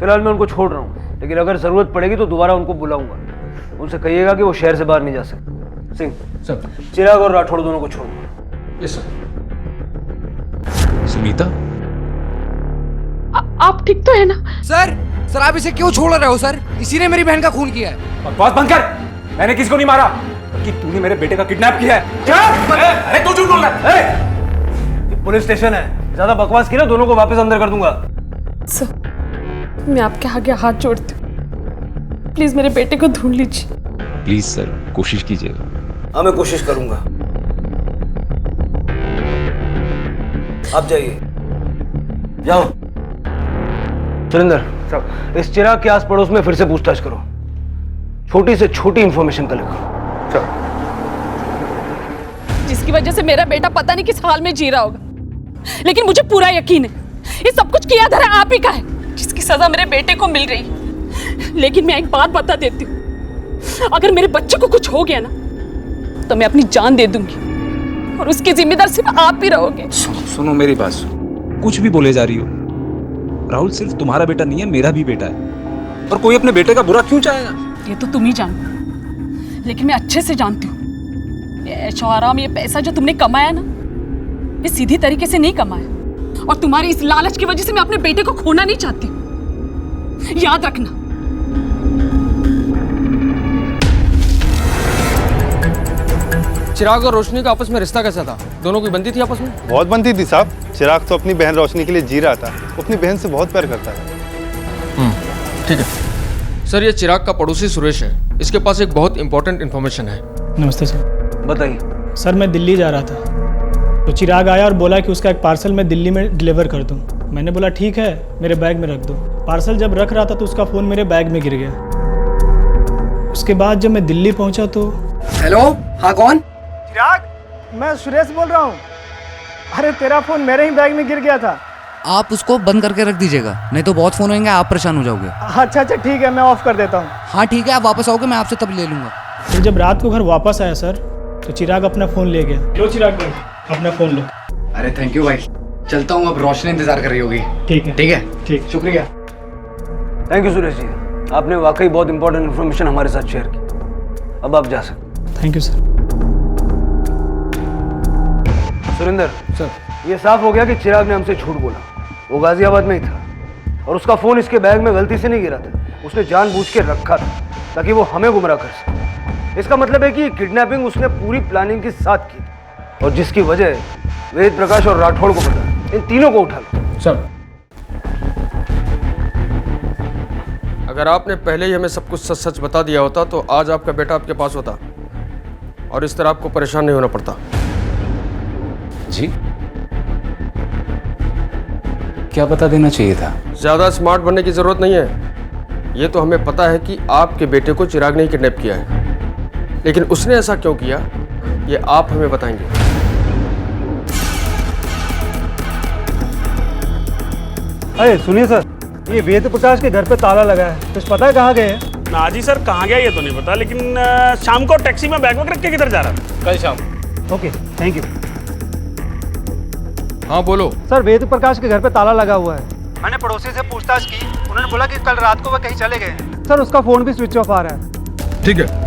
फिलहाल मैं उनको छोड़ रहा हूँ, लेकिन अगर जरूरत पड़ेगी तो दोबारा उनको बुलाऊंगा। उनसे कहिएगा कि वो शहर से बाहर नहीं जा सकते। सिंह सर, चिराग और राठौड़ दोनों को छोड़ो। Yes sir. सुनीता, आप ठीक तो है ना? सर आप इसे क्यों छोड़ रहे हो सर? इसी ने मेरी बहन का खून किया है। बकवास बंद कर। मैंने किसी को नहीं मारा, बल्कि तूने मेरे बेटे का किडनैप किया है। क्या? अरे तू झूठ बोल रहा है। पुलिस स्टेशन है, ज्यादा बकवास की ना दोनों को वापस अंदर कर दूंगा। सर, मैं आपके आगे हाथ जोड़ती हूँ, प्लीज मेरे बेटे को ढूंढ लीजिए। प्लीज सर, कोशिश कीजिएगा। हाँ मैं कोशिश करूंगा। आप जाइए, जाओ। सुरेंद्र, इस चिराग के आस पड़ोस में फिर से पूछताछ करो, छोटी से छोटी इंफॉर्मेशन कलेक्ट करो। चलो। जिसकी वजह से मेरा बेटा पता नहीं किस हाल में जी रहा होगा, लेकिन मुझे पूरा यकीन है ये सब कुछ किया धरा आप ही का है, जिसकी सजा मेरे बेटे को मिल रही है। लेकिन मैं एक बात बता देती हूँ, अगर मेरे बच्चे को कुछ हो गया ना तो मैं अपनी जान दे दूंगी और उसकी जिम्मेदार सिर्फ आप ही रहोगे। सुनो मेरी बात, कुछ भी बोले जा रही हो। राहुल सिर्फ तुम्हारा बेटा नहीं है, मेरा भी बेटा है, और कोई अपने बेटे का बुरा क्यों चाहेगा? ये तो तुम ही जानते, लेकिन मैं अच्छे से जानती हूँ ये ऐशो आराम, ये पैसा जो तुमने कमाया ना, ये सीधी तरीके से नहीं कमाया, और तुम्हारी इस लालच की वजह से मैं अपने बेटे को खोना नहीं चाहती। याद रखना। चिराग और रोशनी का आपस में रिश्ता कैसा था? दोनों की बनती थी आपस में? बहुत बनती थी साहब। चिराग तो अपनी बहन रोशनी के लिए जी रहा था, वो अपनी बहन से बहुत प्यार करता है। ठीक है सर, ये चिराग का पड़ोसी सुरेश है, इसके पास एक बहुत इंपॉर्टेंट इन्फॉर्मेशन है। नमस्ते सर। बताइए। सर मैं दिल्ली जा रहा था तो चिराग आया और बोला कि उसका एक पार्सल मैं दिल्ली में डिलीवर कर दूं। मैंने बोला ठीक है, मेरे बैग में रख दो। पार्सल जब रख रहा था तो उसका फ़ोन मेरे बैग में गिर गया। उसके बाद जब मैं दिल्ली पहुंचा तो हेलो, हाँ कौन? चिराग, मैं सुरेश बोल रहा हूँ। अरे तेरा फ़ोन मेरे ही बैग में गिर गया था। आप उसको बंद करके रख दीजिएगा, नहीं तो बहुत फ़ोन होंगे, आप परेशान हो जाओगे। अच्छा ठीक है, मैं ऑफ कर देता हूँ। हाँ ठीक है, आप वापस आओगे, मैं आपसे तब ले लूँगा। फिर जब रात को घर वापस आया सर तो चिराग अपना फ़ोन ले गया। लो चिराग भाई, अपना फ़ोन लो। अरे थैंक यू भाई, चलता हूँ, अब रोशनी इंतजार कर रही होगी। ठीक है ठीक है, ठीक, शुक्रिया। थैंक यू सुरेश जी, आपने वाकई बहुत इंपॉर्टेंट इन्फॉर्मेशन हमारे साथ शेयर की। अब आप जा सकते। Thank you sir. Surendra sir, ये साफ हो गया कि चिराग ने हमसे झूठ बोला। वो गाजियाबाद में ही था और उसका फोन इसके बैग में गलती से नहीं गिरा था, उसने जानबूझ के रखा था ताकि वो हमें गुमराह कर सके। इसका मतलब है कि किडनैपिंग उसने पूरी प्लानिंग के साथ की और जिसकी वजह वेद प्रकाश और राठौड़ को पता। इन तीनों को उठा लो। सर, अगर आपने पहले ही हमें सब कुछ सच सच बता दिया होता तो आज आपका बेटा आपके पास होता और इस तरह आपको परेशान नहीं होना पड़ता। जी, क्या बता देना चाहिए था? ज्यादा स्मार्ट बनने की जरूरत नहीं है। ये तो हमें पता है कि आपके बेटे को चिराग ने ही किडनैप किया है, लेकिन उसने ऐसा क्यों किया ये आप हमें बताएंगे। अरे सुनिए सर, ये वेद प्रकाश के घर पे ताला लगा है, कुछ पता है कहाँ गए हैं? ना जी सर, कहाँ गया ये तो नहीं पता, लेकिन शाम को टैक्सी में बैग रख के किधर जा रहा था? कल शाम। Okay, thank you. हाँ बोलो। सर, वेद प्रकाश के घर पे ताला लगा हुआ है। मैंने पड़ोसी से पूछताछ की, उन्होंने बोला कि कल रात को वह कहीं चले गए। सर, उसका फोन भी स्विच ऑफ आ रहा है। ठीक है।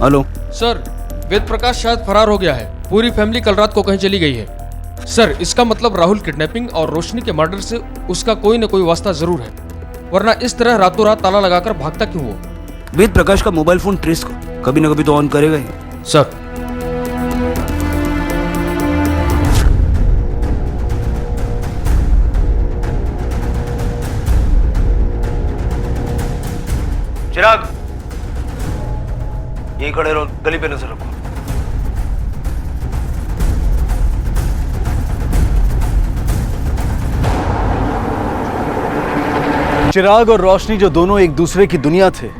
हेलो सर, वेद प्रकाश शायद फरार हो गया है। पूरी फैमिली कल रात को कहीं चली गई है। सर, इसका मतलब राहुल किडनैपिंग और रोशनी के मर्डर से उसका कोई न कोई वास्ता जरूर है, वरना इस तरह रातों रात ताला लगाकर भागता क्यों वो? वेद प्रकाश का मोबाइल फोन ट्रेस कभी ना कभी तो ऑन करेगा ही। सर, चिराग, यही खड़े रहो, गली पे नजर रखो। चिराग और रोशनी जो दोनों एक दूसरे की दुनिया थे,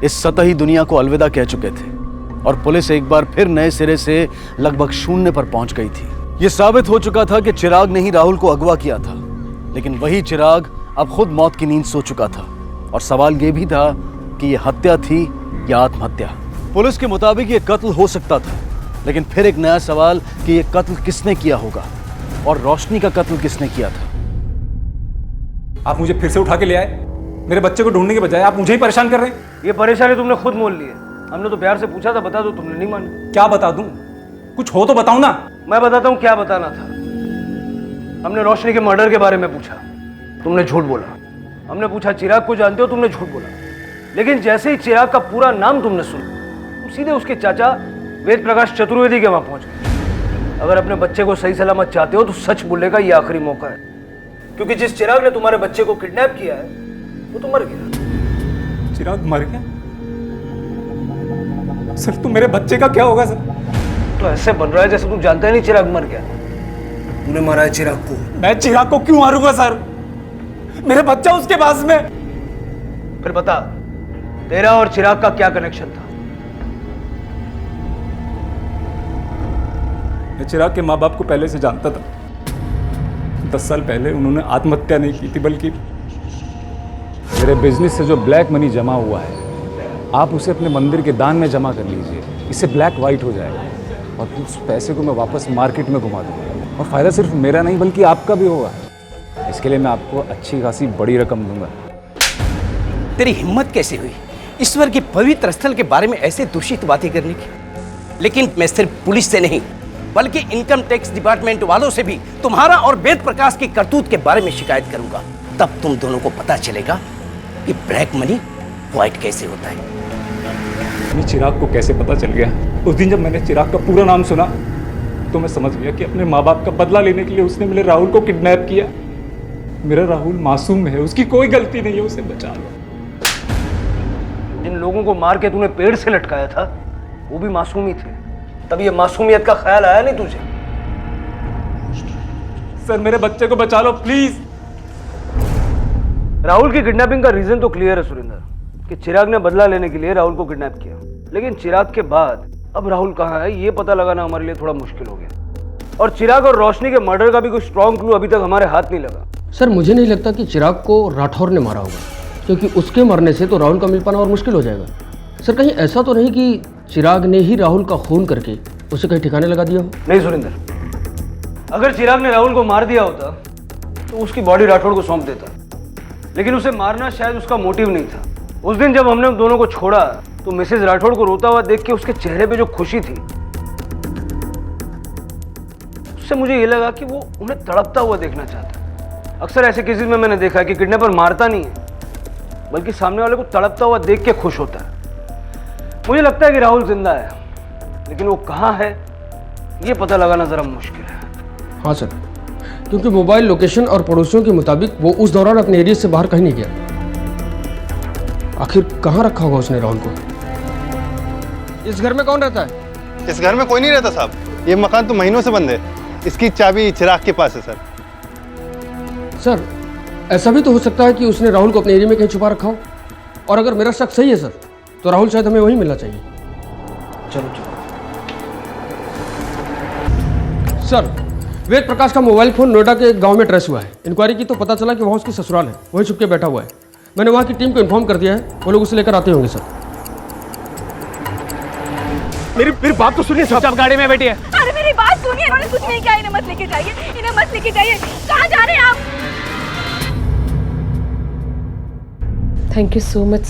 इस सतही दुनिया को अलविदा कह चुके थे और पुलिस एक बार फिर नए सिरे से लगभग शून्य पर पहुंच गई थी। यह साबित हो चुका था कि चिराग ने ही राहुल को अगवा किया था, लेकिन वही चिराग अब खुद मौत की नींद सो चुका था और सवाल यह भी था कि यह हत्या थी या आत्महत्या। पुलिस के मुताबिक यह कत्ल हो सकता था, लेकिन फिर एक नया सवाल कि यह कत्ल किसने किया होगा और रोशनी का कत्ल किसने किया था। आप मुझे फिर से उठा के ले आए, मेरे बच्चे को ढूंढने के बजाय आप मुझे ही परेशान कर रहे हैं। ये परेशानी तुमने खुद मोल ली है। हमने तो प्यार से पूछा था, बता दो, तुमने नहीं मानी। क्या बता दूं? कुछ हो तो बताओ ना। मैं बताता हूँ क्या बताना था। हमने रोशनी के मर्डर के बारे में पूछा, तुमने झूठ बोला। हमने पूछा चिराग को जानते हो, तुमने झूठ बोला। लेकिन जैसे ही चिराग का पूरा नाम तुमने सुना, तुम सीधे उसके चाचा वेद प्रकाश चतुर्वेदी के वहां पहुंच गए। अगर अपने बच्चे को सही सलामत चाहते हो तो सच बोलने का ये आखिरी मौका है, क्योंकि जिस चिराग ने तुम्हारे बच्चे को किडनैप किया है वो तो मर गया। चिराग मर गया? सर, तो मेरे बच्चे का क्या होगा सर? तो ऐसे बन रहा है जैसे तुम जानते नहीं चिराग मर गया। तूने मारा है चिराग को। मैं चिराग को क्यों मारूंगा सर? मेरा बच्चा उसके पास में। फिर बता, तेरा और चिराग का क्या कनेक्शन था? मैं चिराग के माँ बाप को पहले से जानता था। 10 साल पहले उन्होंने आत्महत्या नहीं की थी, बल्कि मेरे बिजनेस से जो ब्लैक मनी जमा हुआ है, आप उसे अपने मंदिर के दान में जमा कर लीजिए, इससे ब्लैक वाइट हो जाएगा और फिर उस पैसे को मैं वापस मार्केट में घुमा दूंगा और फायदा सिर्फ मेरा नहीं बल्कि आपका भी होगा। इसके लिए मैं आपको अच्छी खासी बड़ी रकम दूंगा। तेरी हिम्मत कैसे हुई ईश्वर के पवित्र स्थल के बारे में ऐसे दूषित बातें करने की? लेकिन मैं सिर्फ पुलिस से नहीं बल्कि इनकम टैक्स डिपार्टमेंट वालों से भी तुम्हारा और वेद प्रकाश की करतूत के बारे में शिकायत करूंगा। तब तुम दोनों को पता चलेगा कि ब्लैक मनी व्हाइट कैसे होता है। चिराग को कैसे पता चल गया? उस दिन जब मैंने चिराग का पूरा नाम सुना तो मैं समझ गया कि अपने माँ बाप का बदला लेने के लिए उसने मेरे राहुल को किडनैप किया। मेरा राहुल मासूम है, उसकी कोई गलती नहीं है, उसे बचा लो। जिन लोगों को मार के तूने पेड़ से लटकाया था वो भी मासूम ही थे, तब ये मासूमियत का ख्याल आया नहीं तुझे? सर मेरे बच्चे को बचा लो प्लीज। राहुल की किडनैपिंग का रीजन तो क्लियर है सुरेंद्र, कि चिराग ने बदला लेने के लिए राहुल को किडनैप किया। लेकिन चिराग के बाद अब राहुल कहाँ है ये पता लगाना हमारे लिए थोड़ा मुश्किल हो गया। और चिराग और रोशनी के मर्डर का भी कोई स्ट्रॉन्ग क्लू अभी तक हमारे हाथ नहीं लगा। सर मुझे नहीं लगता कि चिराग को राठौर ने मारा होगा, क्योंकि उसके मरने से तो राहुल का मिल पाना और मुश्किल हो जाएगा। सर कहीं ऐसा तो नहीं कि चिराग ने ही राहुल का खून करके उसे कहीं ठिकाने लगा दिया हो? नहीं सुरेंद्र, अगर चिराग ने राहुल को मार दिया होता तो उसकी बॉडी राठौड़ को सौंप देता, लेकिन उसे मारना शायद उसका मोटिव नहीं था। उस दिन जब हमने उन दोनों को छोड़ा तो मिसेज राठौड़ को रोता हुआ देख के उसके चेहरे पे जो खुशी थी उससे मुझे ये लगा कि वो उन्हें तड़पता हुआ देखना चाहता। अक्सर ऐसे केसेस में मैंने देखा है कि किडनैपर मारता नहीं है बल्कि सामने वाले को तड़पता हुआ देख के खुश होता है। मुझे लगता है कि राहुल जिंदा है, लेकिन वो कहाँ है ये पता लगाना जरा मुश्किल है। हाँ सर, क्योंकि मोबाइल लोकेशन और पड़ोसियों के मुताबिक वो उस दौरान अपने एरिया से बाहर कहीं नहीं गया। आखिर कहाँ रखा होगा उसने राहुल को? इस घर में कौन रहता है? इस घर में कोई नहीं रहता साहब, ये मकान तो महीनों से बंद है। इसकी चाबी चिराग के पास है सर। सर ऐसा भी तो हो सकता है कि उसने राहुल को अपने एरिया में कहीं छुपा रखा हो, और अगर मेरा शक सही है सर तो राहुल शायद हमें वहीं मिलना चाहिए। चलो चलो। सर वेद प्रकाश का मोबाइल फोन नोएडा के एक गांव में ट्रेस हुआ है। इंक्वायरी की तो पता चला कि वहाँ उसकी ससुराल है, वहीं छुप के बैठा हुआ है। मैंने वहाँ की टीम को इन्फॉर्म कर दिया है, वो लोग उसे लेकर आते होंगे सर। मेरी बात तो सुनिए साहब। आप गाड़ी में बैठिए। अरे मेरी बात सुनिए, इन्होंने कुछ नहीं किया, इन्हें मत लेके जाइए, इन्हें मत लेके जाइए। कहाँ जा रहे हैं आप? Thank you so much.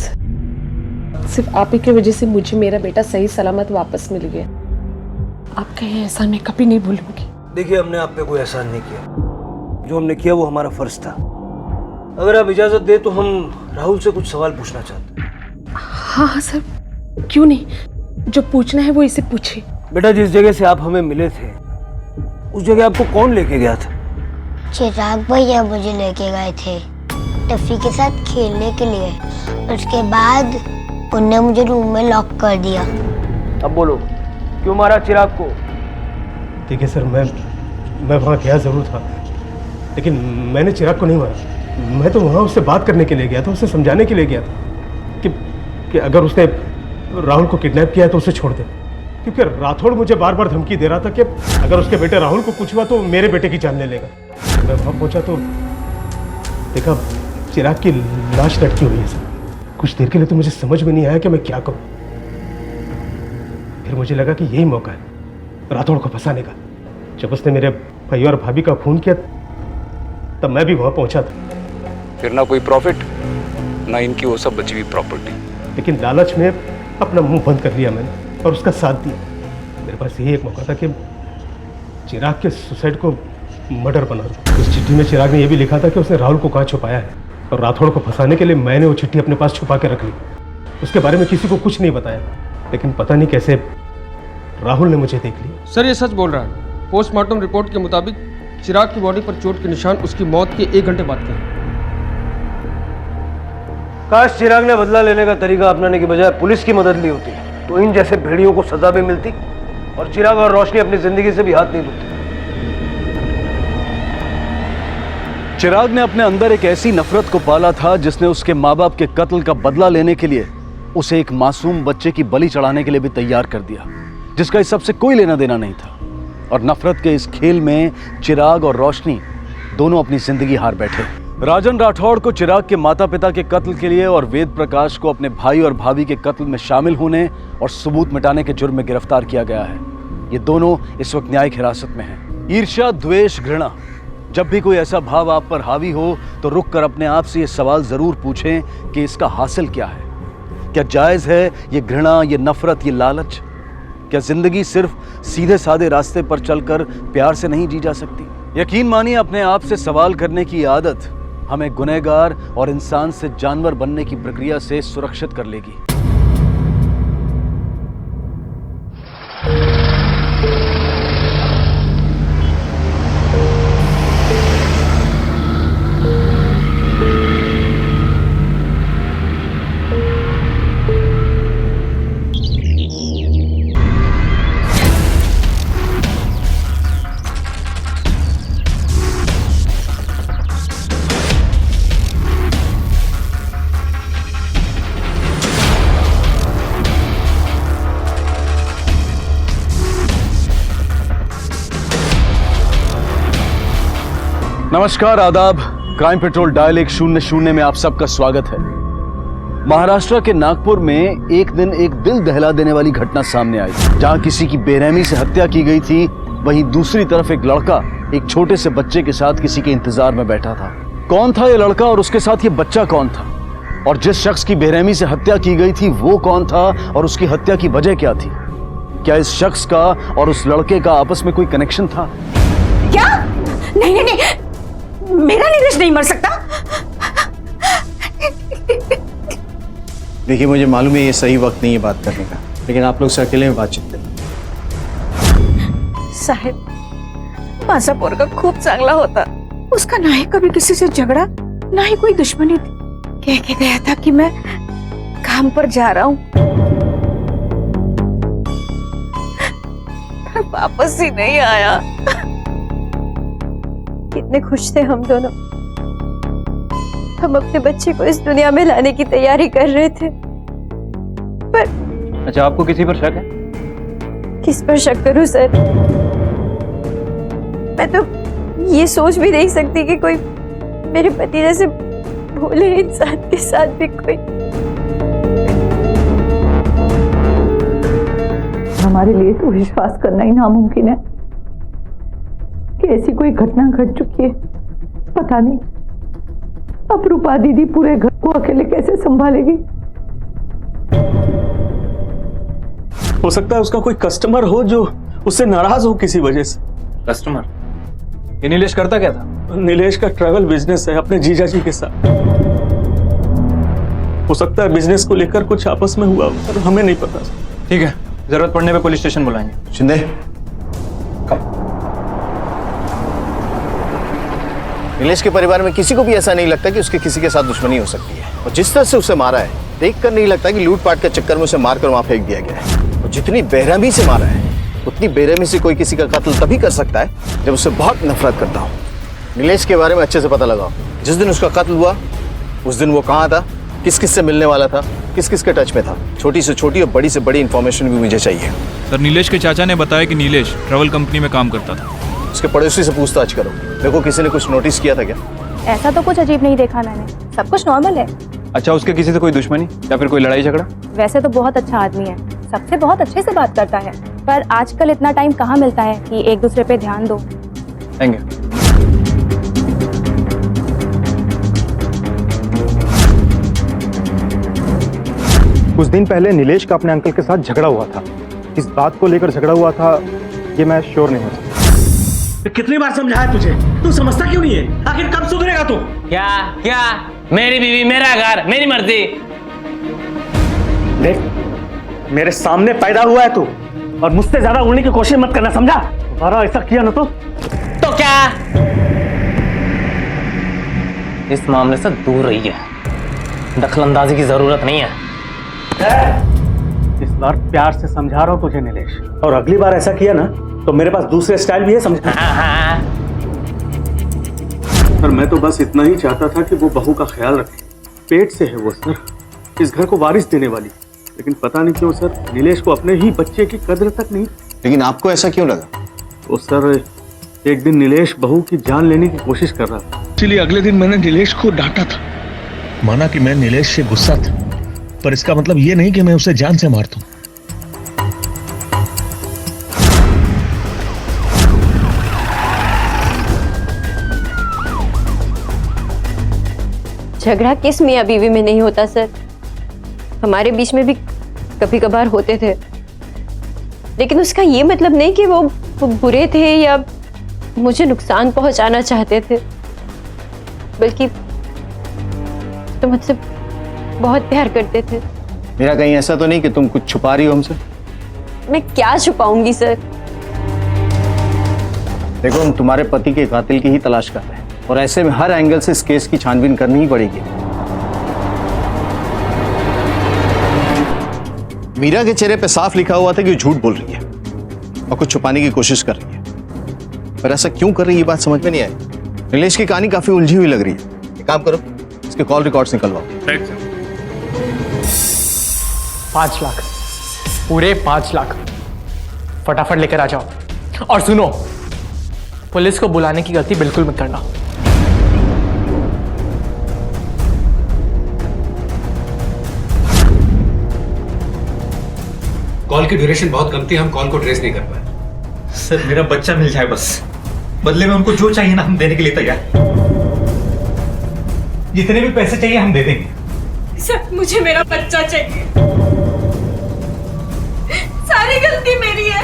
सिर्फ आप ही की वजह से मुझे मेरा बेटा सही सलामत वापस मिल गया। आपका ये एहसान मैं कभी नहीं भूलूंगी। देखिए हमने आप पे कोई एहसान नहीं किया, जो हमने किया वो हमारा फर्ज था। अगर आप इजाजत दे तो हम राहुल से कुछ सवाल पूछना चाहते हैं। हाँ हाँ सर, क्यों नहीं, जो पूछना है वो इसे पूछिए। बेटा जिस जगह से आप हमें मिले थे उस जगह आपको कौन लेके गया था? चिराग भैया मुझे लेके गए थे टफी के साथ खेलने के लिए। उसके बाद उन्होंने मुझे रूम में लॉक कर दिया। अब बोलो क्यों मारा चिराग को? देखिए सर, मैं वहाँ गया ज़रूर था, लेकिन मैंने चिराग को नहीं मारा। मैं तो वहाँ उससे बात करने के लिए गया था, उसे समझाने के लिए गया था कि अगर उसने राहुल को किडनैप किया है तो उसे छोड़ दे। क्योंकि राठौड़ मुझे बार बार धमकी दे रहा था कि अगर उसके बेटे राहुल को कुछ हुआ तो मेरे बेटे की जान ले लेगा। मैं वहाँ पहुँचा तो देखा चिराग की लाश लटकी हुई है सर। कुछ देर के लिए तो मुझे समझ में नहीं आया कि मैं क्या करूँ। फिर मुझे लगा कि यही मौका है राठौड़ को फंसाने का। जब उसने मेरे भाई और भाभी का खून किया तब मैं भी वहाँ पहुँचा था। फिर ना कोई प्रॉफिट ना इनकी वो सब बची हुई प्रॉपर्टी। लेकिन लालच में अपना मुंह बंद कर लिया मैंने और उसका साथ दिया। मेरे पास यही एक मौका था कि चिराग के सुसाइड को मर्डर बना दूं। उस चिट्ठी में चिराग ने यह भी लिखा था कि उसने राहुल को कहाँ छुपाया है, और राठौड़ को फंसाने के लिए मैंने वो चिट्ठी अपने पास छुपा के रख ली। उसके बारे में किसी को कुछ नहीं बताया, लेकिन पता नहीं कैसे राहुल ने मुझे देख लिया। सर ये सच बोल रहा है। पोस्टमार्टम रिपोर्ट के मुताबिक चिराग की बॉडी पर चोट के निशान उसकी मौत के 1 घंटे बाद के हैं। काश चिराग ने बदला लेने का तरीका अपनाने की बजाय पुलिस की मदद ली होती तो इन जैसे भेड़ियों को सजा भी मिलती और चिराग और रोशनी अपनी जिंदगी से भी हाथ नहीं धोते। चिराग ने अपने अंदर एक ऐसी नफरत को पाला था जिसने उसके माँ बाप के कत्ल का बदला लेने के लिए उसे एक मासूम बच्चे की बलि चढ़ाने के लिए भी तैयार कर दिया, जिसका इस सबसे कोई लेना देना नहीं था। और नफरत के इस खेल में चिराग और रोशनी दोनों अपनी जिंदगी हार बैठे। राजन राठौड़ को चिराग के माता पिता के कत्ल के लिए और वेद प्रकाश को अपने भाई और भाभी के कत्ल में शामिल होने और सबूत मिटाने के जुर्म में गिरफ्तार किया गया है। ये दोनों इस वक्त न्यायिक हिरासत में हैं। ईर्ष्या, द्वेष, घृणा, जब भी कोई ऐसा भाव आप पर हावी हो तो रुक कर अपने आप से ये सवाल जरूर पूछें कि इसका हासिल क्या है। क्या जायज है ये घृणा, ये नफरत, ये लालच? क्या जिंदगी सिर्फ सीधे साधे रास्ते पर चलकर प्यार से नहीं जी जा सकती? यकीन मानिए अपने आप से सवाल करने की आदत हमें गुनहगार और इंसान से जानवर बनने की प्रक्रिया से सुरक्षित कर लेगी। नमस्कार, आदाब। क्राइम पेट्रोल डायल 100 में आप सबका स्वागत है। महाराष्ट्र के नागपुर में एक दिन एक दिल दहला देने वाली घटना सामने आई, जहां किसी की बेरहमी से हत्या की गई थी। वहीं दूसरी तरफ एक लड़का एक छोटे से बच्चे के साथ किसी के इंतजार में बैठा था। कौन था ये लड़का और उसके साथ ये बच्चा कौन था, और जिस शख्स की बेरहमी से हत्या की गई थी वो कौन था और उसकी हत्या की वजह क्या थी? क्या इस शख्स का और उस लड़के का आपस में कोई कनेक्शन था? क्या? नहीं नहीं नहीं, मेरा नीलेश नहीं मर सकता। देखिए, मुझे मालूम है ये सही वक्त नहीं है बात करने का, लेकिन आप लोग से अकेले में बातचीत करें। साहेब, माझा पोरगा खूप चांगला होता। उसका ना ही कभी किसी से झगड़ा, ना ही कोई दुश्मनी थी। कह के गया था कि मैं काम पर जा रहा हूँ, पर वापस ही नहीं आया। कितने खुश थे हम दोनों। हम अपने बच्चे को इस दुनिया में लाने की तैयारी कर रहे थे, पर अच्छा, आपको किसी पर शक है? किस पर शक करूं सर? मैं तो ये सोच भी नहीं सकती कि कोई मेरे पति जैसे भोले इंसान के साथ भी कोई। हमारे लिए तो विश्वास करना ही नामुमकिन है कि ऐसी कोई घटना घट चुकी है। पता नहीं अब रूपा दीदी पूरे घर को अकेले कैसे संभालेगी। हो सकता है उसका कोई कस्टमर हो जो उससे नाराज हो किसी वजह से। कस्टमर? ये नीलेश करता क्या था? नीलेश का ट्रैवल बिजनेस है अपने जीजा जी के साथ। हो सकता है बिजनेस को लेकर कुछ आपस में हुआ, पर हमें नहीं पता। ठीक है, जरूरत पड़ने पे पुलिस स्टेशन बुलाएंगे। शिंदे, नीलेश के परिवार में किसी को भी ऐसा नहीं लगता कि उसके किसी के साथ दुश्मनी हो सकती है, और जिस तरह से उसे मारा है देखकर नहीं लगता कि लूटपाट के चक्कर में उसे मारकर वहां फेंक दिया गया है। और जितनी बेरहमी से मारा है, उतनी बेरहमी से कोई किसी का कत्ल तभी कर सकता है जब उससे बहुत नफरत करता हो। नीलेश के बारे में अच्छे से पता लगाओ। जिस दिन उसका कत्ल हुआ उस दिन वो कहाँ था, किस किस से मिलने वाला था, किस किस के टच में था। छोटी से छोटी और बड़ी से बड़ी इंफॉर्मेशन भी मुझे चाहिए। सर, नीलेश के चाचा ने बताया कि नीलेश ट्रैवल कंपनी में काम करता था। उसके पड़ोसी से पूछताछ करो, देखो किसी ने कुछ नोटिस किया था क्या? ऐसा तो कुछ अजीब नहीं देखा मैंने, सब कुछ नॉर्मल है। अच्छा, उसके किसी से कोई दुश्मनी या फिर कोई लड़ाई झगड़ा? वैसे तो बहुत अच्छा आदमी है, सबसे बहुत अच्छे से बात करता है, पर आजकल इतना टाइम कहाँ मिलता है कि एक दूसरे पे ध्यान दो। Thank you. कुछ दिन पहले नीलेश का अपने अंकल के साथ झगड़ा हुआ था। इस बात को लेकर झगड़ा हुआ था ये मैं श्योर नहीं हूँ। कितनी बार समझाया तुझे, तू समझता क्यों नहीं है? आखिर कब सुधरेगा तू? क्या क्या? मेरी बीवी, मेरा घर, मेरी मर्जी। देख, मेरे सामने पैदा हुआ है तू, और मुझसे ज्यादा उड़ने की कोशिश मत करना, समझा? दोबारा ऐसा किया ना तो क्या? इस मामले से दूर रहिए, दखलंदाजी की जरूरत नहीं है। इस बार प्यार से समझा रहा हूं तुझे नीलेश, और अगली बार ऐसा किया ना तो मेरे पास दूसरे स्टाइल भी है, समझा? सर, मैं तो बस इतना ही चाहता था कि वो बहू का ख्याल रखे। पेट से है वो सर, इस घर को वारिस देने वाली, लेकिन पता नहीं क्यों सर नीलेश को अपने ही बच्चे की कद्र तक नहीं। लेकिन आपको ऐसा क्यों लगा? तो सर, एक दिन नीलेश बहू की जान लेने की कोशिश कर रहा था, इसलिए अगले दिन मैंने नीलेश को डांटा था। माना कि मैं नीलेश से गुस्सा था, पर इसका मतलब ये नहीं कि मैं उसे जान से मार दूं। झगड़ा किस मियाँ बीवी में नहीं होता सर, हमारे बीच में भी कभी कभार होते थे, लेकिन उसका ये मतलब नहीं कि वो बुरे थे या मुझे नुकसान पहुंचाना चाहते थे, बल्कि तो मुझसे बहुत प्यार करते थे। मेरा कहीं ऐसा तो नहीं कि तुम कुछ छुपा रही हो हमसे? मैं क्या छुपाऊंगी सर? देखो, हम तुम्हारे पति के कातिल की ही तलाश कर रहे हैं, और ऐसे में हर एंगल से इस केस की छानबीन करनी ही पड़ेगी। मीरा के चेहरे पे साफ लिखा हुआ था कि वो झूठ बोल रही है और कुछ छुपाने की कोशिश कर रही है, पर ऐसा क्यों कर रही है ये बात समझ में नहीं आई। नीलेश की कहानी काफी उलझी हुई लग रही है। एक काम करो, इसके कॉल रिकॉर्ड्स निकलवाओ। 5 लाख, पूरे 5 लाख फटाफट लेकर आ जाओ। और सुनो, पुलिस को बुलाने की गलती बिल्कुल मत करना। कॉल की ड्यूरेशन बहुत कम थी, हम कॉल को ट्रेस नहीं कर पाए। सर मेरा बच्चा मिल जाए बस, बदले में उनको जो चाहिए ना हम देने के लिए तैयार। जितने भी पैसे चाहिए हम दे देंगे। सर मुझे मेरा बच्चा चाहिए, सारी गलती मेरी है,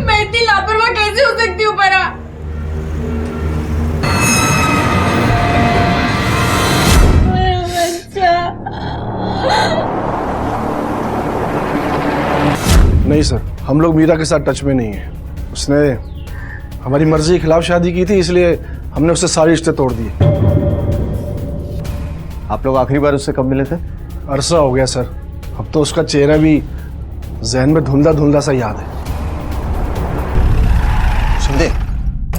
मैं इतनी लापरवाह कैसे हो सकती हूँ परा? नहीं सर, हम लोग मीरा के साथ टच में नहीं है। उसने हमारी मर्जी के खिलाफ शादी की थी, इसलिए हमने उससे सारे रिश्ते तोड़ दिए। आप लोग आखिरी बार उससे कब मिले थे? अरसा हो गया सर, अब तो उसका चेहरा भी जहन में धुंधला धुंधला सा याद है। सुनते,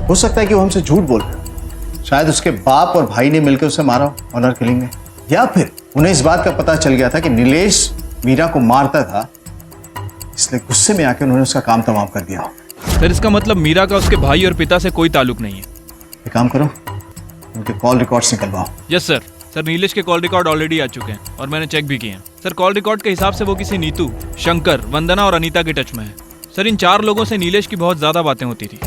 हो सकता है कि वो हमसे झूठ बोल रहे हो। शायद उसके बाप और भाई ने मिलकर उसे मारा ऑनर किलिंग में, या फिर उन्हें इस बात का पता चल गया था कि नीलेश मीरा को मारता था, इसलिए गुस्से में आके उन्होंने उसका काम तमाम कर दिया। सर इसका मतलब मीरा का उसके भाई और पिता से कोई ताल्लुक नहीं है। एक काम करो, उनके कॉल रिकॉर्ड्स निकलवाओ। Yes sir. सर नीलेश के कॉल रिकॉर्ड ऑलरेडी आ चुके हैं और मैंने चेक भी किए हैं। सर कॉल रिकॉर्ड के हिसाब से वो किसी नीतू, शंकर, वंदना और अनीता के टच में है। सर इन 4 लोगों से नीलेश की बहुत ज्यादा बातें होती थी।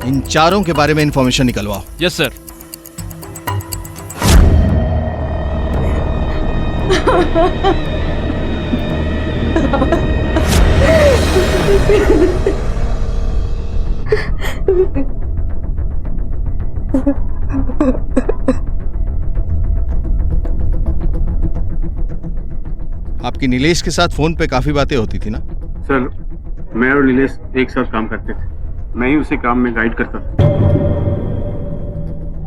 इन चारों के बारे में इंफॉर्मेशन निकलवाओ। Yes sir. आपकी नीलेश के साथ फोन पे काफी बातें होती थी ना? सर मैं और नीलेश एक साथ काम करते थे, मैं ही उसे काम में गाइड करता था।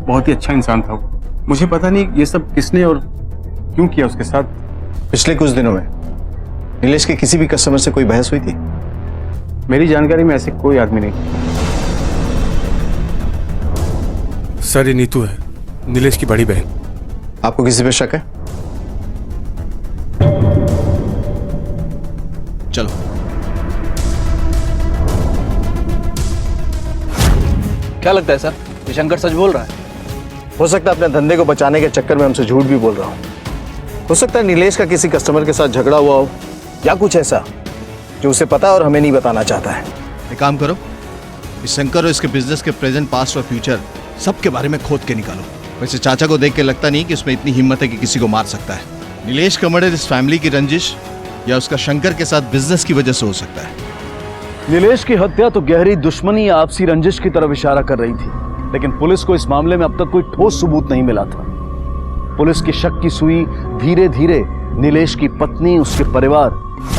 बहुत ही अच्छा इंसान था वो। मुझे पता नहीं ये सब किसने और क्यों किया उसके साथ। पिछले कुछ दिनों में नीलेश के किसी भी कस्टमर से कोई बहस हुई थी? मेरी जानकारी में ऐसे कोई आदमी नहीं। सर ये नीतू है, नीलेश की बड़ी बहन। आपको किसी पे शक है? चलो। क्या लगता है सर, ये शंकर सच बोल रहा है? हो सकता है अपने धंधे को बचाने के चक्कर में हमसे झूठ भी बोल रहा हूँ। हो सकता है नीलेश का किसी कस्टमर के साथ झगड़ा हुआ हो, या कुछ ऐसा जो उसे पता और हमें नहीं बताना चाहता है। एक काम करो, इस शंकर और इसके बिजनेस के प्रेजेंट, पास्ट और फ्यूचर सबके बारे में खोद के निकालो। वैसे चाचा को देख के लगता नहीं कि उसमें इतनी हिम्मत है कि किसी को मार सकता है। नीलेश का मर्डर इस फैमिली की रंजिश या उसका शंकर के साथ बिजनेस की वजह से हो सकता है। नीलेश की हत्या तो गहरी दुश्मनी या आपसी रंजिश की तरफ इशारा कर रही थी, लेकिन पुलिस को इस मामले में अब तक कोई ठोस सबूत नहीं मिला था। पुलिस की शक की सुई धीरे धीरे नीलेश की पत्नी, उसके परिवार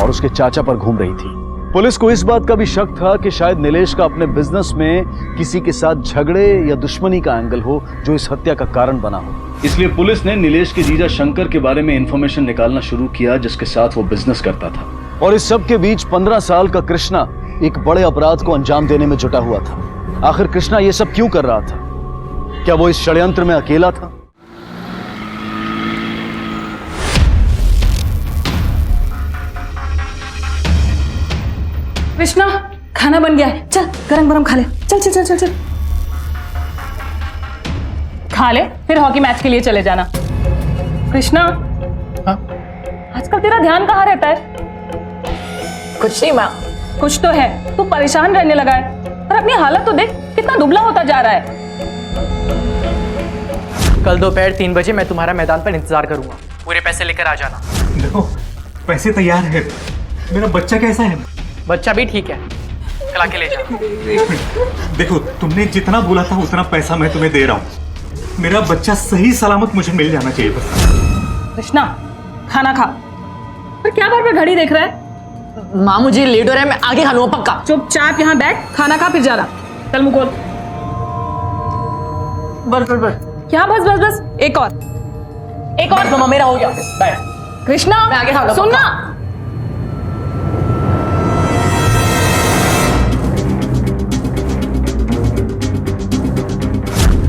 और उसके चाचा पर घूम रही थी। पुलिस को इस बात का भी शक था कि शायद नीलेश का अपने बिजनेस में किसी के साथ झगड़े या दुश्मनी का एंगल हो जो इस हत्या का कारण बना हो। इसलिए पुलिस ने नीलेश के जीजा शंकर के बारे में इंफॉर्मेशन निकालना शुरू किया, जिसके साथ वो बिजनेस करता था। और इस सब के बीच 15 साल का कृष्णा एक बड़े अपराध को अंजाम देने में जुटा हुआ था। आखिर कृष्णा ये सब क्यों कर रहा था? क्या वो इस षड्यंत्र में अकेला था? कृष्णा खाना बन गया है, चल गरम गरम खा ले। चल चल चल चल चल खा ले, फिर हॉकी मैच के लिए चले जाना। कृष्णा आजकल तेरा ध्यान कहाँ रहता है? कुछ नहीं माँ। कुछ तो है, तू परेशान रहने लगा है और अपनी हालत तो देख, कितना दुबला होता जा रहा है। कल दोपहर 3 बजे मैं तुम्हारा मैदान पर इंतजार करूंगा, पूरे पैसे लेकर आ जाना। देखो पैसे तैयार है, मेरा बच्चा कैसा है? बच्चा भी ठीक है, कल आके ले जाना। एक मिनट, देखो तुमने जितना बोला था उतना पैसा मैं तुम्हें दे रहा हूँ। मेरा बच्चा सही सलामत मुझे मिल जाना चाहिए बस। कृष्णा खाना खा। पर क्या बार बार घड़ी देख रहा है? माँ मुझे लेट हो रहा है, मैं आगे खा लूंगा पक्का। चुपचाप यहाँ बैठ, खाना खा फिर जाना। चल मुकुल। बस बस बस। क्या बस बस बस? एक और तो मेरा हो गया। बाय कृष्णा, मैं आगे खा लूंगा। सुन ना।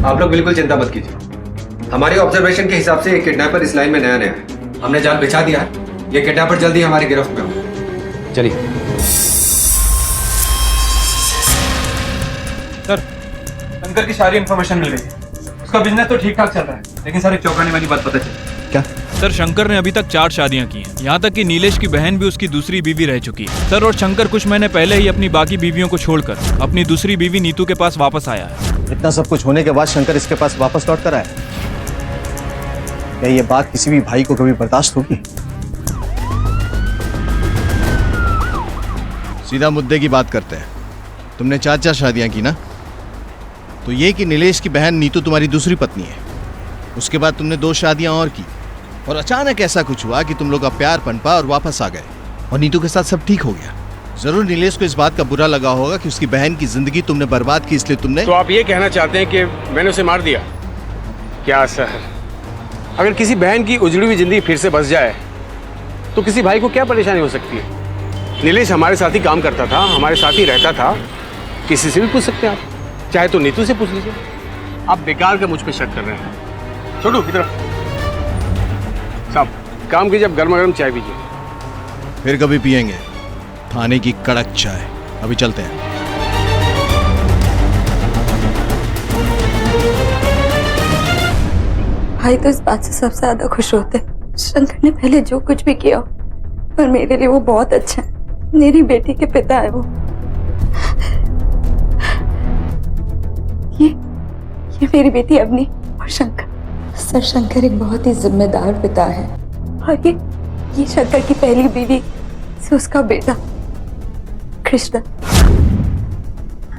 आप लोग बिल्कुल चिंता मत कीजिए। हमारी ऑब्जर्वेशन के हिसाब से ये किडनैपर इस लाइन में नया है। हमने जाल बिछा दिया है, ये किडनैपर जल्दी हमारी गिरफ्त में हो। चलिए सर, शंकर की सारी इंफॉर्मेशन मिल गई है। उसका बिजनेस तो ठीक ठाक चल रहा है, लेकिन सर एक चौंकाने वाली बात पता चली। क्या? सर शंकर ने अभी तक 4 शादियां की हैं। यहाँ तक कि नीलेश की बहन भी उसकी दूसरी बीवी रह चुकी है सर। और शंकर कुछ महीने पहले ही अपनी बाकी बीवियों को छोड़कर अपनी दूसरी बीवी नीतू के पास वापस आया है। इतना सब कुछ होने के बाद शंकर इसके पास वापस लौट कर आया। क्या ये बात किसी भी भाई को कभी बर्दाश्त होगी? सीधा मुद्दे की बात करते हैं। तुमने 4 शादियां की ना, तो ये कि नीलेश की बहन नीतू तुम्हारी दूसरी पत्नी है। उसके बाद तुमने 2 शादियां और की और अचानक ऐसा कुछ हुआ कि तुम लोग का प्यार पनपा और वापस आ गए और नीतू के साथ सब ठीक हो गया। जरूर नीलेश को इस बात का बुरा लगा होगा कि उसकी बहन की जिंदगी तुमने बर्बाद की, इसलिए तुमने। तो आप ये कहना चाहते हैं कि मैंने उसे मार दिया? क्या सर, अगर किसी बहन की उजड़ी हुई जिंदगी फिर से बस जाए तो किसी भाई को क्या परेशानी हो सकती है? नीलेश हमारे साथ ही काम करता था, हमारे साथ ही रहता था। किसी से भी पूछ सकते हैं आप, चाहे तो नीतू से पूछ लीजिए। आप बेकार का मुझ पे शक कर रहे हैं। छोड़ो इधर साहब, काम कीजिए, अब गर्मा गर्म चाय पीजिए। फिर कभी पियेंगे थाने की कड़क चाय। अभी चलते हैं। भाई तो इस बात से सबसे ज्यादा खुश होते शंकर ने पहले जो कुछ भी किया, पर मेरे लिए वो बहुत अच्छा है। मेरी बेटी के पिता है वो। ये मेरी बेटी अवनी और शंकर। सर शंकर एक बहुत ही जिम्मेदार पिता है और ये शंकर की पहली बीवी से उसका बेटा कृष्णा।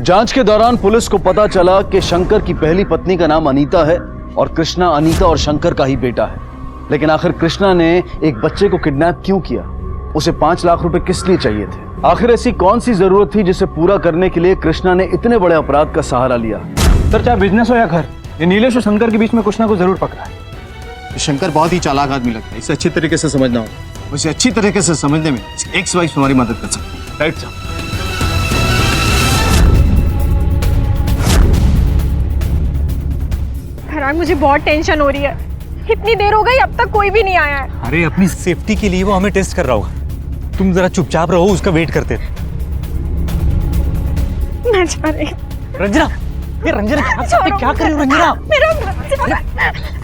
जांच के दौरान पुलिस को पता चला कि शंकर की पहली पत्नी का नाम अनीता है और कृष्णा अनीता और शंकर का ही बेटा है। लेकिन आखिर कृष्णा ने एक बच्चे को किडनैप क्यों किया? उसे 5 लाख रुपए किस लिए चाहिए थे? आखिर ऐसी कौन सी जरूरत थी जिसे पूरा करने के लिए कृष्णा ने इतने बड़े अपराध का सहारा लिया? सर चाहे बिजनेस हो या घर, ये नीलेश और शंकर के बीच में कुछ ना कुछ जरूर पकड़ा है। शंकर बहुत ही चालाक आदमी लगता है, इसे अच्छी तरीके से समझना होगा। उसे अच्छी तरीके से समझने में एक्स वाइफ हमारी मदद कर सकती है। राइट साहब। फरहान, मुझे बहुत टेंशन हो रही है। इतनी देर हो गई, अब तक कोई भी नहीं आया है। अरे अपनी सेफ्टी के लिए वो हमें टेस्ट कर रहा होगा। तुम जरा चुपचाप रहो, उसका वेट करते थे। मैं जा रही हूँ। रंजना, ये रंजना क्या कर रही हो रंजना?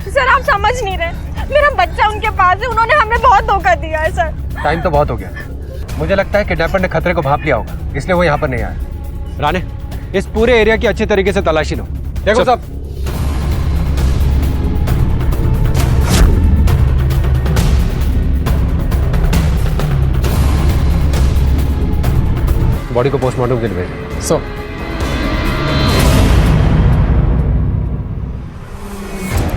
सर आप समझ नहीं रहे, मेरा बच्चा उनके पास है। उन्होंने हमें बहुत धोखा दिया है सर। टाइम तो बहुत हो गया। मुझे लगता है किडनैपर ने खतरे को भांप लिया होगा, इसलिए वो यहाँ पर नहीं आया। राणे, इस पूरे एरिया की अच्छी तरीके से तलाशी लो। देखो साहब, बॉडी को पोस्टमार्टम के लिए भेजें। सर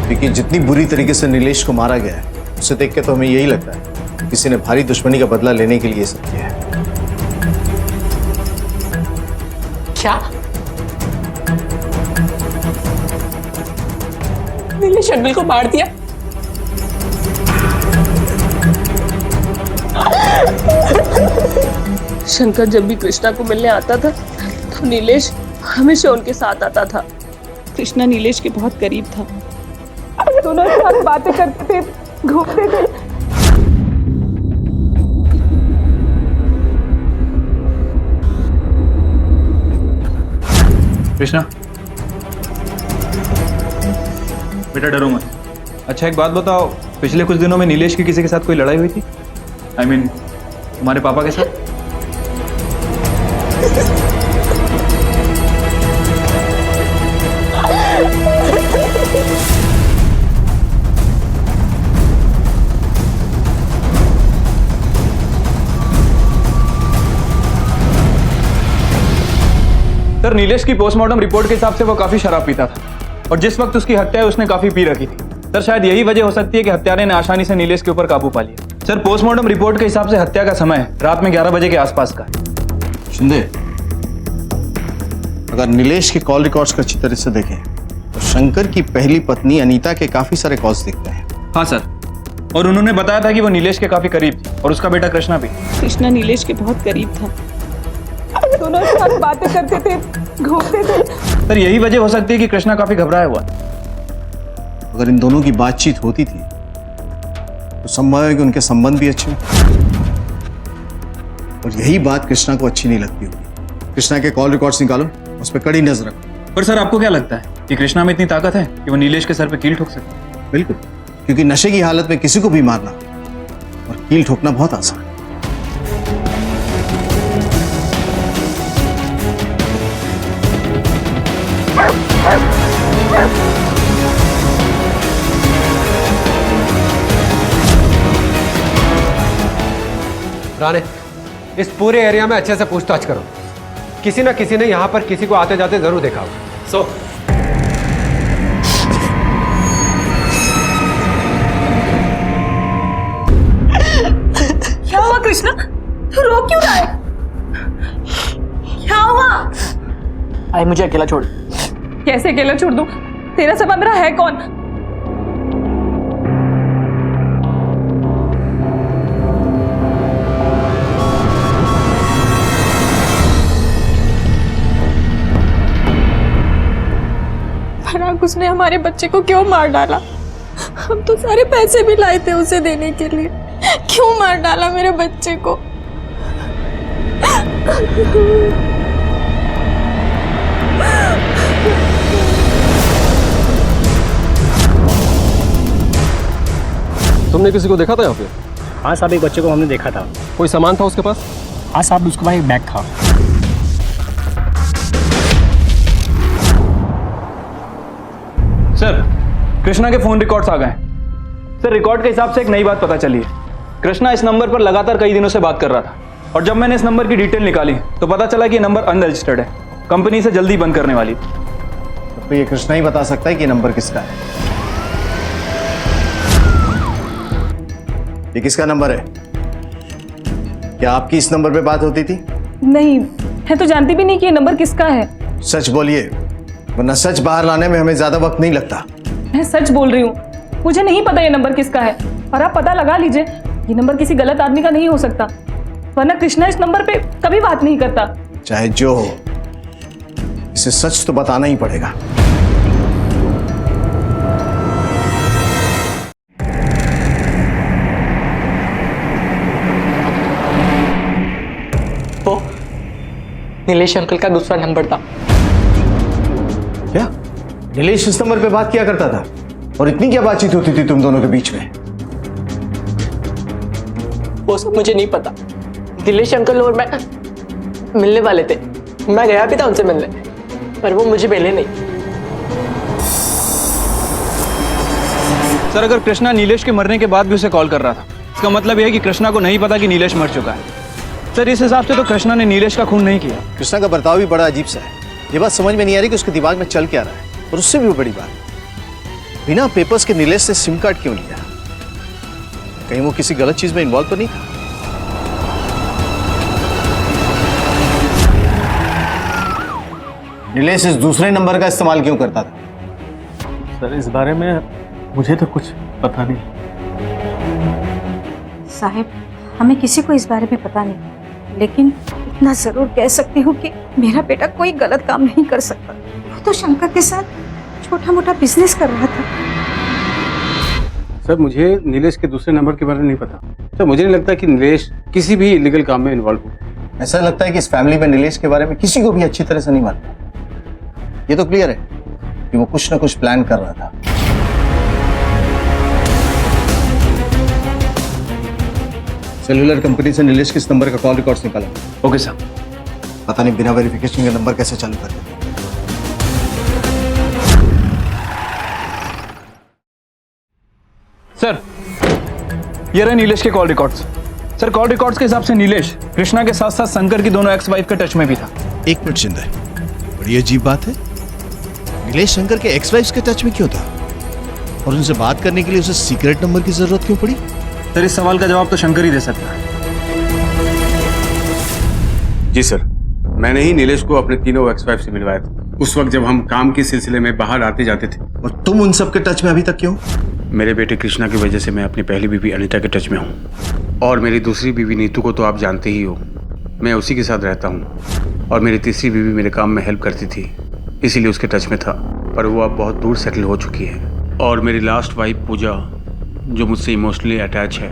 देखिए, जितनी बुरी तरीके से नीलेश को मारा गया है, उसे देख के तो हमें यही लगता है किसी ने भारी दुश्मनी का बदला लेने के लिए सब किया है। क्या? नीलेश अनिल को मार दिया? शंकर जब भी कृष्णा को मिलने आता था तो नीलेश हमेशा उनके साथ आता था। कृष्णा नीलेश के बहुत करीब था। दोनों साथ बातें करते थे, घूमते थे। कृष्णा बेटा डरो मत। अच्छा एक बात बताओ, पिछले कुछ दिनों में नीलेश की किसी के साथ कोई लड़ाई हुई थी? I mean, तुम्हारे पापा के साथ? सर नीलेश की पोस्टमार्टम रिपोर्ट के हिसाब से वो काफी शराब पीता था और जिस वक्त उसकी हत्या है उसने काफी पी रखी थी। सर शायद यही वजह हो सकती है कि हत्यारे ने आसानी से नीलेश के ऊपर काबू पा लिया। सर पोस्टमार्टम रिपोर्ट के हिसाब से हत्या का समय रात में 11 बजे के आसपास का है। शिंदे, अगर नीलेश के कॉल रिकॉर्ड्स को अच्छी तरह से देखें तो शंकर की पहली पत्नी अनीता के काफी सारे कॉल्स दिखते हैं। हाँ सर, और उन्होंने बताया था कि वो नीलेश के काफी करीब थी और उसका बेटा कृष्णा भी। कृष्णा नीलेश के बहुत करीब था। दोनों साथ बातें करते थे, घूमते थे। सर यही वजह हो सकती है कि कृष्णा काफी घबराया हुआ। अगर इन दोनों की बातचीत होती थी तो संभव है कि उनके संबंध भी अच्छे हों और यही बात कृष्णा को अच्छी नहीं लगती होगी। कृष्णा के कॉल रिकॉर्ड्स निकालो, उस पर कड़ी नजर रखो। पर सर आपको क्या लगता है कि कृष्णा में इतनी ताकत है कि वो नीलेश के सर पे कील ठोक सकता है? बिल्कुल, क्योंकि नशे की हालत में किसी को भी मारना और कील ठोकना बहुत आसान है। राणे, इस पूरे एरिया में अच्छे से पूछताछ करो। किसी ना किसी ने यहाँ पर किसी को आते जाते जरूर देखा होगा। सो क्या हुआ कृष्णा? तू रो क्यों रहा है? क्या हुआ? आई मुझे अकेला छोड़। कैसे अकेला छोड़ दूं? तेरा से बंद रहा है कौन? पराग, उसने हमारे बच्चे को क्यों मार डाला? हम तो सारे पैसे भी लाए थे उसे देने के लिए। क्यों मार डाला मेरे बच्चे को? तुमने किसी को देखा था यहाँ पे? हाँ साहब, एक बच्चे को हमने देखा था। कोई सामान था उसके पास? हाँ साहब, उसके पास एक बैग था। सर, कृष्णा के फोन रिकॉर्ड्स आ गए। सर, रिकॉर्ड के हिसाब से एक नई बात पता चली है। कृष्णा इस नंबर पर लगातार कई दिनों से बात कर रहा था और जब मैंने इस नंबर की डिटेल निकाली तो पता चला कि ये नंबर अनरजिस्टर्ड है, कंपनी से जल्दी बंद करने वाली। तो ये कृष्णा ही बता सकता है कि नंबर किसका है। ये किसका नंबर है? क्या आपकी इस नंबर पे बात होती थी? नहीं, मैं तो जानती भी नहीं कि ये नंबर किसका है। सच बोलिए, वरना सच बाहर लाने में हमें ज्यादा वक्त नहीं लगता। मैं सच बोल रही हूँ, मुझे नहीं पता ये नंबर किसका है और आप पता लगा लीजिए, ये नंबर किसी गलत आदमी का नहीं हो सकता, वरना कृष्णा इस नंबर पे कभी बात नहीं करता। चाहे जो हो, इसे सच तो बताना ही पड़ेगा। वो नीलेश अंकल का दूसरा नंबर था। क्या नीलेश इस नंबर पे बात किया करता था? और इतनी क्या बातचीत होती थी तुम दोनों के बीच में? वो सब मुझे नहीं पता। नीलेश अंकल और मैं मिलने वाले थे, मैं गया भी था उनसे मिलने, पर वो मुझे मिले नहीं। सर, अगर कृष्णा नीलेश के मरने के बाद भी उसे कॉल कर रहा था, इसका मतलब यह है कि कृष्णा को नहीं पता कि नीलेश मर चुका है। सर, इस हिसाब से तो कृष्णा ने नीलेश का खून नहीं किया। कृष्णा का बर्ताव भी बड़ा अजीब सा है। ये बात समझ में नहीं आ रही कि उसके दिमाग में चल क्या रहा है। और उससे भी बड़ी बात, बिना पेपर्स के नीलेश से सिम कार्ड क्यों लिया? कहीं वो किसी गलत चीज में इन्वॉल्व तो नहीं था? नीलेश इस दूसरे नंबर का इस्तेमाल क्यों करता था? सर, इस बारे में मुझे तो कुछ पता नहीं। साहब, हमें किसी को इस बारे में पता नहीं, लेकिन इतना जरूर कह सकती हूँ कि मेरा बेटा कोई गलत काम नहीं कर सकता। वो तो शंकर के साथ छोटा मोटा बिजनेस कर रहा था। सर, मुझे नीलेश के दूसरे नंबर के बारे में नहीं पता। सर, मुझे नहीं लगता कि नीलेश किसी भी इलीगल काम में इन्वॉल्व हो। ऐसा लगता है कि इस फैमिली में नीलेश के बारे में किसी को भी अच्छी तरह से नहीं मालूम। ये तो क्लियर है कि वो कुछ ना कुछ प्लान कर रहा था। सेल्युलर कंपनी से नीलेश किस नंबर का कॉल रिकॉर्ड्स निकाला? Okay sir. पता नहीं बिना वेरिफिकेशन का नंबर कैसे चालू कर देते। सर, ये रहे नीलेश के call records. Sir, call records के हिसाब से नीलेश कृष्णा के साथ साथ शंकर की दोनों एक्स वाइफ के टच में भी था। एक मिनट शिंदे, बड़ी अजीब बात है। नीलेश शंकर के एक्स वाइफ के टच में क्यों था? और उनसे बात करने के लिए उसे सीक्रेट नंबर की जरूरत क्यों पड़ी? सर, इस सवाल का जवाब तो शंकर ही दे सकता है। जी सर, मैंने ही नीलेश को अपने तीनों एक्स वाइफ से मिलवाया था, उस वक्त जब हम काम के सिलसिले में बाहर आते जाते थे। और तुम उन सब के टच में अभी तक क्यों? मेरे बेटे कृष्णा की वजह से मैं अपनी पहली बीवी अनीता के टच में हूँ, और मेरी दूसरी बीवी नीतू को तो आप जानते ही हो, मैं उसी के साथ रहता हूँ। और मेरी तीसरी बीवी मेरे काम में हेल्प करती थी, इसीलिए उसके टच में था, पर वो अब बहुत दूर सेटल हो चुकी है। और मेरी लास्ट वाइफ पूजा, जो मुझसे इमोशनली अटैच है,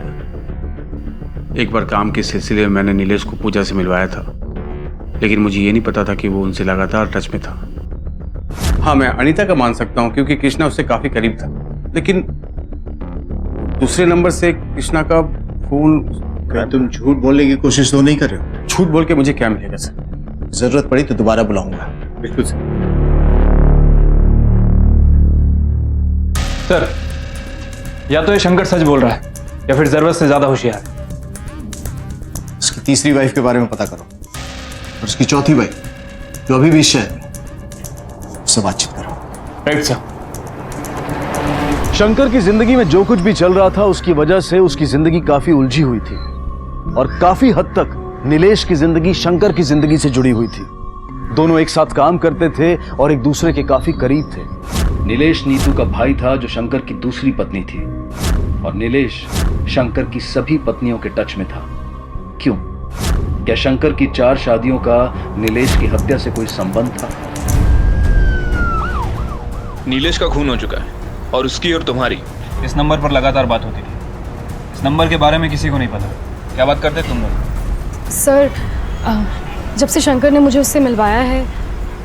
एक बार काम के सिलसिले में मैंने नीलेश को पूजा से मिलवाया था, लेकिन मुझे ये नहीं पता था कि वो उनसे लगातार टच में था। हाँ, मैं अनीता का मान सकता हूँ क्योंकि कृष्णा उससे काफ़ी करीब था, लेकिन दूसरे नंबर से कृष्णा का फोन। क्या तुम झूठ बोलने की कोशिश तो नहीं कर रहे हो? झूठ बोल के मुझे क्या मिलेगा सर? जरूरत पड़ी तो दोबारा बुलाऊंगा। बिल्कुल सर। सर, या तो ये शंकर सच बोल रहा है या फिर जरूरत से ज्यादा होशियार है। उसकी तीसरी वाइफ के बारे में पता करो और उसकी चौथी वाइफ जो अभी भी शहर में, उससे बातचीत करो। Right sir. शंकर की जिंदगी में जो कुछ भी चल रहा था उसकी वजह से उसकी जिंदगी काफी उलझी हुई थी और काफी हद तक नीलेश की जिंदगी शंकर की जिंदगी से जुड़ी हुई थी। दोनों एक साथ काम करते थे और एक दूसरे के काफी करीब थे। नीलेश नीतू का भाई था जो शंकर की दूसरी पत्नी थी और नीलेश शंकर की सभी पत्नियों के टच में था। क्यों? क्या शंकर की 4 शादियों का नीलेश की हत्या से कोई संबंध था? नीलेश का खून हो चुका है और उसकी और तुम्हारी इस नंबर पर लगातार बात होती थी। इस नंबर के बारे में किसी को नहीं पता। क्या बात करते तुम लोग? सर, जब से शंकर ने मुझे उससे मिलवाया है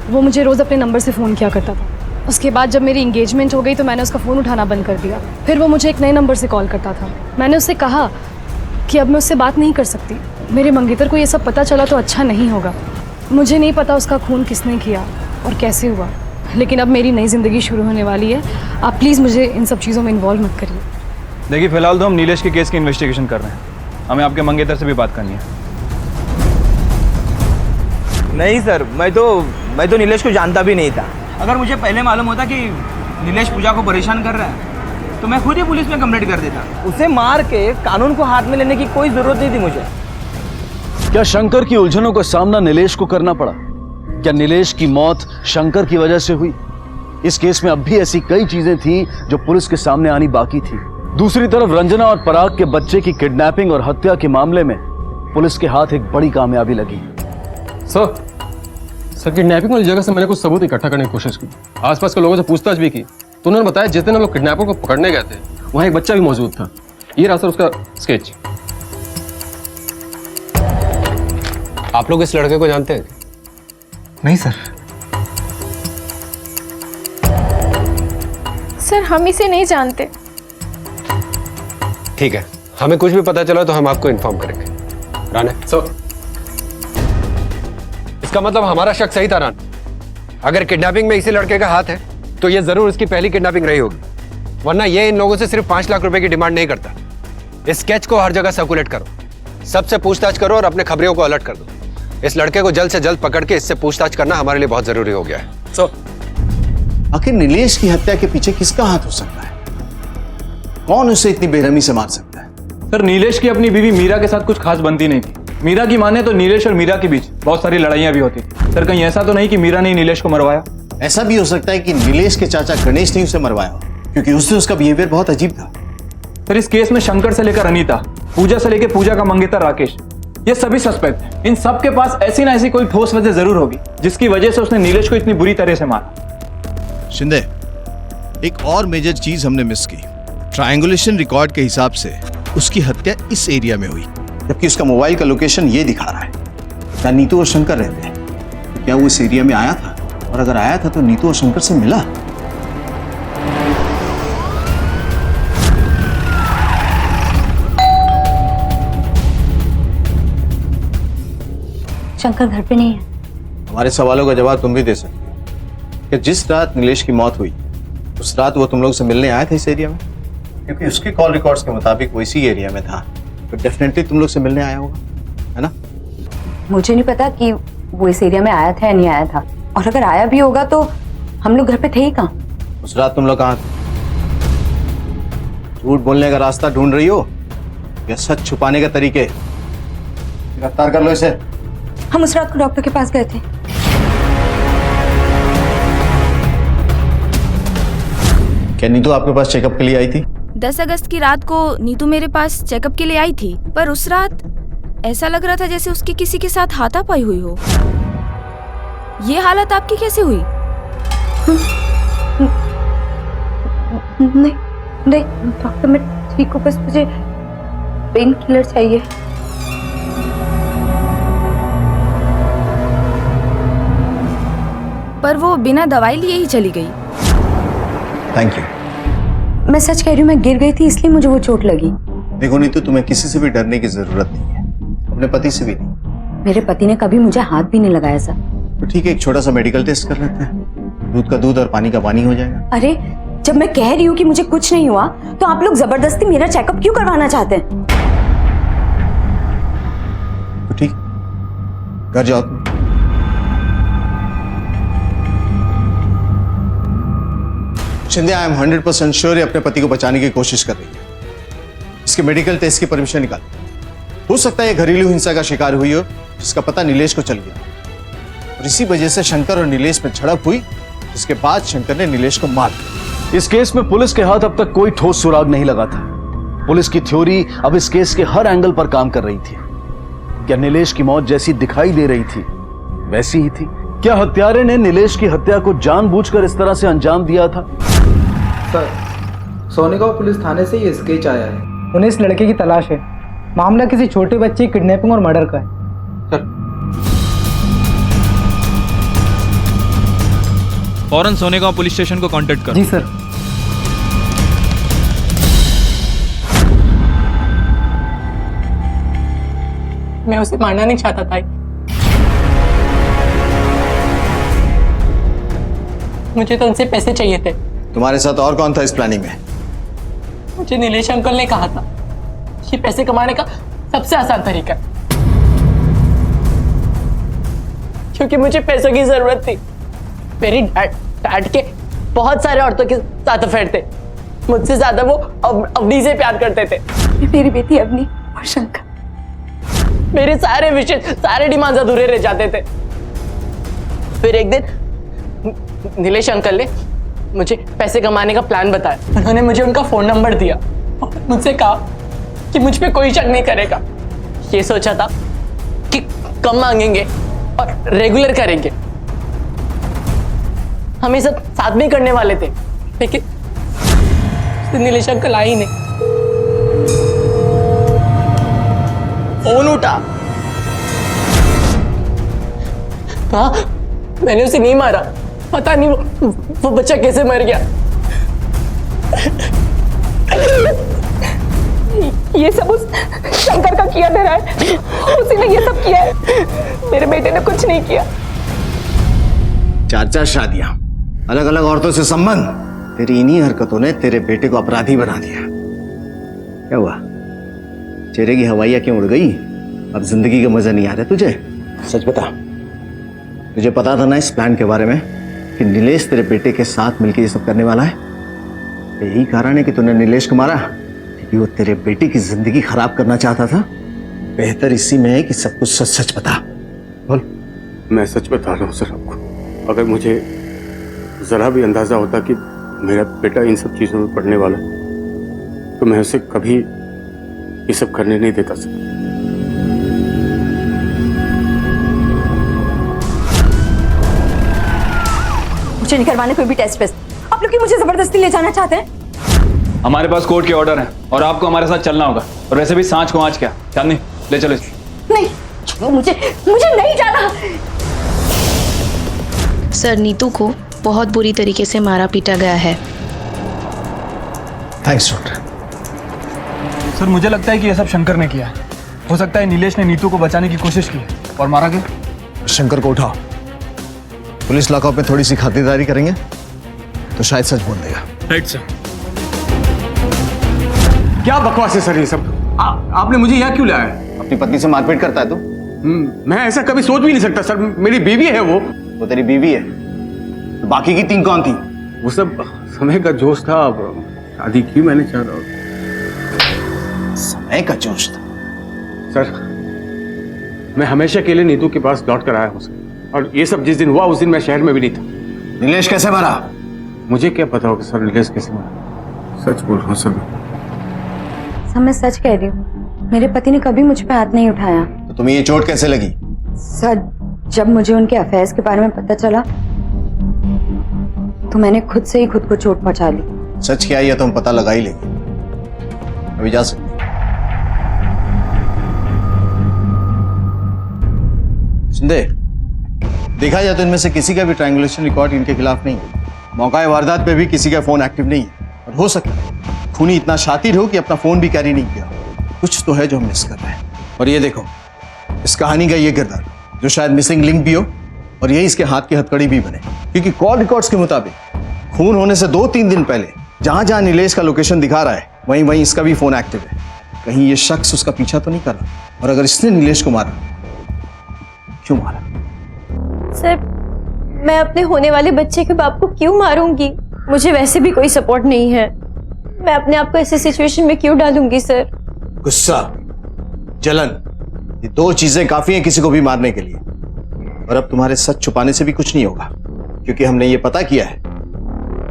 वो मुझे रोज़ अपने नंबर से फ़ोन किया करता था। उसके बाद जब मेरी इंगेजमेंट हो गई तो मैंने उसका फ़ोन उठाना बंद कर दिया। फिर वो मुझे एक नए नंबर से कॉल करता था। मैंने उससे कहा कि अब मैं उससे बात नहीं कर सकती। मेरे मंगेतर को ये सब पता चला तो अच्छा नहीं होगा। मुझे नहीं पता उसका खून किसने किया और कैसे हुआ, लेकिन अब मेरी नई ज़िंदगी शुरू होने वाली है। आप प्लीज़ मुझे इन सब चीज़ों में इन्वॉल्व मत करिए। देखिए, फिलहाल तो हम नीलेश के केस की इन्वेस्टिगेशन कर रहे हैं। हमें आपके मंगेतर से भी बात करनी है। नहीं सर, मैं तो नीलेश को जानता भी नहीं था। अगर मुझे पहले मालूम होता कि नीलेश पूजा को परेशान कर रहा है तो मैं खुद ही पुलिस में कंप्लेंट कर देता। उसे मार के कानून को हाथ में लेने की कोई जरूरत नहीं थी मुझे। क्या शंकर की उलझनों का सामना नीलेश को करना पड़ा? क्या नीलेश की मौत शंकर की वजह से हुई? इस केस में अब भी ऐसी कई चीजें थी जो पुलिस के सामने आनी बाकी थी। दूसरी तरफ रंजना और पराग के बच्चे की किडनैपिंग और हत्या के मामले में पुलिस के हाथ एक बड़ी कामयाबी लगी। सर, किडनैपिंग वाली जगह से मैंने कुछ सबूत इकट्ठा करने की कोशिश की। आसपास के लोगों से पूछताछ भी की तो उन्होंने बताया जिस दिन हम लोग किडनैपर को पकड़ने गए थे वहां एक बच्चा भी मौजूद था। ये रहा सर उसका स्केच। आप लोग इस लड़के को जानते हैं? नहीं सर। सर, हम इसे नहीं जानते। ठीक है, हमें कुछ भी पता चला तो हम आपको इन्फॉर्म करेंगे। राणे सर, इसका मतलब हमारा शक सही था रान। अगर किडनैपिंग में इसी लड़के का हाथ है तो ये जरूर इसकी पहली किडनैपिंग रही होगी, वरना ये इन लोगों से सिर्फ 5 लाख रुपए की डिमांड नहीं करता। इस स्केच को हर जगह सर्कुलेट करो, सबसे पूछताछ करो और अपने खबरियों को अलर्ट कर दो। इस लड़के को जल्द से जल्द पकड़ के इससे पूछताछ करना हमारे लिए बहुत जरूरी हो गया है। आखिर नीलेश की हत्या के पीछे किसका हाथ हो सकता है? कौन उसे इतनी बेरहमी से मार सकता है? सर, नीलेश की अपनी बीवी मीरा के साथ कुछ खास बनती नहीं थी। मीरा की माने तो नीलेश और मीरा के बीच बहुत सारी लड़ाइयां भी होती थी। सर, कहीं ऐसा तो नहीं कि मीरा ने नीलेश को मरवाया? ऐसा भी हो सकता है कि नीलेश के चाचा गणेश ने उसे मरवाया हो, क्योंकि उससे उसका बिहेवियर बहुत अजीब था। सर, इस केस में शंकर से लेकर अनीता, पूजा से लेकर पूजा का मंगेतर राकेश, ये सभी सस्पेक्ट हैं। इन सब के पास ऐसी ना ऐसी कोई ठोस वजह जरूर होगी जिसकी वजह से उसने नीलेश को इतनी बुरी तरह से मारा। शिंदे, एक और मेजर चीज हमने मिस की। ट्रायंगुलेशन रिकॉर्ड के हिसाब से उसकी हत्या इस एरिया में हुई, जबकि उसका मोबाइल का लोकेशन ये दिखा रहा है। क्या नीतू और शंकर रहते हैं? तो क्या वो इस एरिया में आया था? और अगर आया था तो नीतू और शंकर से मिला? शंकर घर पे नहीं है। हमारे सवालों का जवाब तुम भी दे सकते हो कि जिस रात नीलेश की मौत हुई उस रात वो तुम लोग से मिलने आया था इस एरिया में? क्योंकि उसके कॉल रिकॉर्ड्स के मुताबिक वो इसी एरिया में था, तो डेफिनेटली तुम लोग से मिलने आया होगा, है ना? मुझे नहीं पता कि वो इस एरिया में आया था या नहीं आया था, और अगर आया भी होगा तो हम लोग घर पे थे ही कहाँ? उस रात तुम लोग कहाँ थे? झूठ बोलने का रास्ता ढूंढ रही हो या सच छुपाने का तरीके? गिरफ्तार कर लो इसे। हम उस रात को डॉक्टर के पास गए थे। क्या नीतू आपके पास चेकअप के लिए आई थी? 10 अगस्त की रात को नीतू मेरे पास चेकअप के लिए आई थी, पर उस रात ऐसा लग रहा था जैसे उसकी किसी के साथ हाथापाई हुई हो। ये हालत आपकी कैसे हुई? नहीं नहीं डॉक्टर, मैं ठीक हूँ, बस मुझे पेन किलर चाहिए। पर वो बिना दवाई लिए ही चली गई। Thank you. मैं सच कह रही हूँ, मैं गिर गई थी इसलिए मुझे वो चोट लगी। देखो नीतू, तुम्हें किसी से भी डरने की जरूरत नहीं है, अपने पति से भी नहीं। मेरे पति ने कभी मुझे हाथ भी नहीं लगाया सर। तो ठीक है, एक छोटा सा मेडिकल टेस्ट कर लेते हैं, दूध का दूध और पानी का पानी हो जाएगा। अरे जब मैं कह रही हूँ कि मुझे कुछ नहीं हुआ तो आप लोग जबरदस्ती मेरा चेकअप क्यों करवाना चाहते हैं? तो ठीक, घर जाओ तुम। शिंदे, आई एम 100% श्योर ये अपने पति को बचाने की कोशिश कर रही है। इसके मेडिकल टेस्ट की परमिशन निकाल। हो सकता है ये घरेलू हिंसा का शिकार हुई हो, जिसका पता नीलेश को चल गया, और इसी वजह से शंकर और नीलेश में झड़प हुई, जिसके बाद शंकर ने नीलेश को मार दिया। इस केस में पुलिस के हाथ अब तक कोई ठोस सुराग नहीं लगा था। पुलिस की थ्योरी अब इस केस के हर एंगल पर काम कर रही थी। क्या नीलेश की मौत जैसी दिखाई दे रही थी वैसी ही थी? क्या हत्यारे ने नीलेश की हत्या को जानबूझकर इस तरह से अंजाम दिया था? सर, सोनेगांव पुलिस थाने से ये स्केच आया है। उन्हें इस लड़के की तलाश है। मामला किसी छोटे बच्चे की किडनैपिंग और मर्डर का है। फौरन सोनेगांव पुलिस स्टेशन को कांटेक्ट करो। जी सर। मैं उसे मारना नहीं चाहता था। मुझे तो उनसे पैसे चाहिए थे। तुम्हारे साथ और कौन था इस प्लानिंग में? मुझे नीलेश अंकल ने कहा था ये पैसे कमाने का सबसे आसान तरीका है, क्योंकि मुझे पैसों की जरूरत थी। मेरी डैड के बहुत सारे औरतों के साथ अफेयर थे। मुझसे ज्यादा वो अवनी से प्यार करते थे। मेरी बेटी अवनी और शंकर, मेरे सारे विशेष, सारे डिमांड्स अधूरे रह जाते थे। फिर एक दिन नीलेश अंकल ने मुझे पैसे कमाने का प्लान बताया। उन्होंने मुझे उनका फोन नंबर दिया और मुझसे कहा कि मुझ पे कोई शक नहीं करेगा। ये सोचा था कि कम मांगेंगे और रेगुलर करेंगे। हम ये सब साथ में करने वाले थे, लेकिन नीलेश अंकल आए ही नहीं। फोन उठा। हाँ, मैंने उसे नहीं मारा। पता नहीं वो बच्चा कैसे मर गया। ये सब उस शंकर का किया धरा है। उसी ने ये सब किया है। मेरे बेटे ने कुछ नहीं किया। 4 शादियां, अलग अलग औरतों से संबंध, तेरी इन्हीं हरकतों ने तेरे बेटे को अपराधी बना दिया। क्या हुआ? चेहरे की हवाइयां क्यों उड़ गई? अब जिंदगी का मजा नहीं आ रहा तुझे? सच बता, तुझे पता था ना इस प्लान के बारे में कि नीलेश तेरे बेटे के साथ मिलकर ये सब करने वाला है? यही कारण है कि तूने नीलेश को मारा, क्योंकि वो तेरे बेटे की जिंदगी खराब करना चाहता था। बेहतर इसी में है कि सब कुछ सच सच बता। बोल। मैं सच बता रहा हूँ सर आपको। अगर मुझे जरा भी अंदाजा होता कि मेरा बेटा इन सब चीजों में पड़ने वाला, तो मैं उसे कभी ये सब करने नहीं देता सर। मुझे नहीं करवाने कोई भी टेस्ट वेस्ट। आप लोग मुझे जबरदस्ती ले जाना चाहते हैं? हमारे पास कोर्ट के ऑर्डर हैं और आपको हमारे साथ चलना होगा। और वैसे भी सांच को आँच क्या, चांदनी ले चलो। नहीं, मुझे नहीं जाना। सर, नीतू को बहुत बुरी तरीके से मारा पीटा गया है। Thanks doctor. सर, मुझे लगता है कि यह सब शंकर ने किया है। हो सकता है नीलेश ने नीतू को बचाने की कोशिश की और मारा गया। शंकर को उठाओ। पुलिस लॉकअप में थोड़ी सी खातिरदारी करेंगे तो शायद सच बोल देगा। Right sir. क्या बकवास है सर ये सब? आपने मुझे यहाँ क्यों लाया है? अपनी पत्नी से मारपीट करता है तू? मैं ऐसा कभी सोच भी नहीं सकता सर। मेरी बीवी है वो तेरी बीवी है? तो बाकी की 3 कौन थी? वो सब समय का जोश था। शादी की मैंने 4 और समय का जोश था। सर, मैं हमेशा के लिए नीतू के पास लौट कर आया हूँ सर। और ये सब जिस दिन हुआ उस दिन मैं शहर में भी नहीं था। नीलेश कैसे मरा? मुझे क्या पता होगा सर नीलेश कैसे मरा। सच बोल रहा हूँ सर। मैं सच कह रही हूँ, मेरे पति ने कभी मुझ पे हाथ नहीं उठाया। तो तुम्हें ये चोट कैसे लगी? सर, जब मुझे उनके अफेयर्स के बारे में पता चला तो मैंने खुद से ही खुद को चोट पहुंचा ली। सच क्या है तो हम पता लगा ही लेंगे। अभी जा सकते। सुंदे, देखा जाए तो इनमें से किसी का भी ट्रायंगुलेशन रिकॉर्ड इनके खिलाफ नहीं है। मौका वारदात पे भी किसी का फोन एक्टिव नहीं है। और हो सकता है खूनी इतना शातिर हो कि अपना फोन भी कैरी नहीं किया। कुछ तो है जो हम मिस कर रहे हैं। और ये देखो, इस कहानी का ये किरदार जो शायद मिसिंग लिंक भी हो और यही इसके हाथ की हथकड़ी भी बने, क्योंकि कॉल रिकॉर्ड्स के मुताबिक खून होने से 2-3 दिन पहले जहां जहां नीलेश का लोकेशन दिखा रहा है वहीं वहीं इसका भी फोन एक्टिव है। कहीं ये शख्स उसका पीछा तो नहीं कर रहा? और अगर इसने नीलेश को मारा, क्यों मारा? सर, मैं अपने होने वाले बच्चे के बाप को क्यों मारूंगी? मुझे वैसे भी कोई सपोर्ट नहीं है। मैं अपने आप को ऐसे सिचुएशन में क्यों डालूंगी सर? गुस्सा, जलन, ये 2 चीजें काफी हैं किसी को भी मारने के लिए। और अब तुम्हारे सच छुपाने से भी कुछ नहीं होगा, क्योंकि हमने ये पता किया है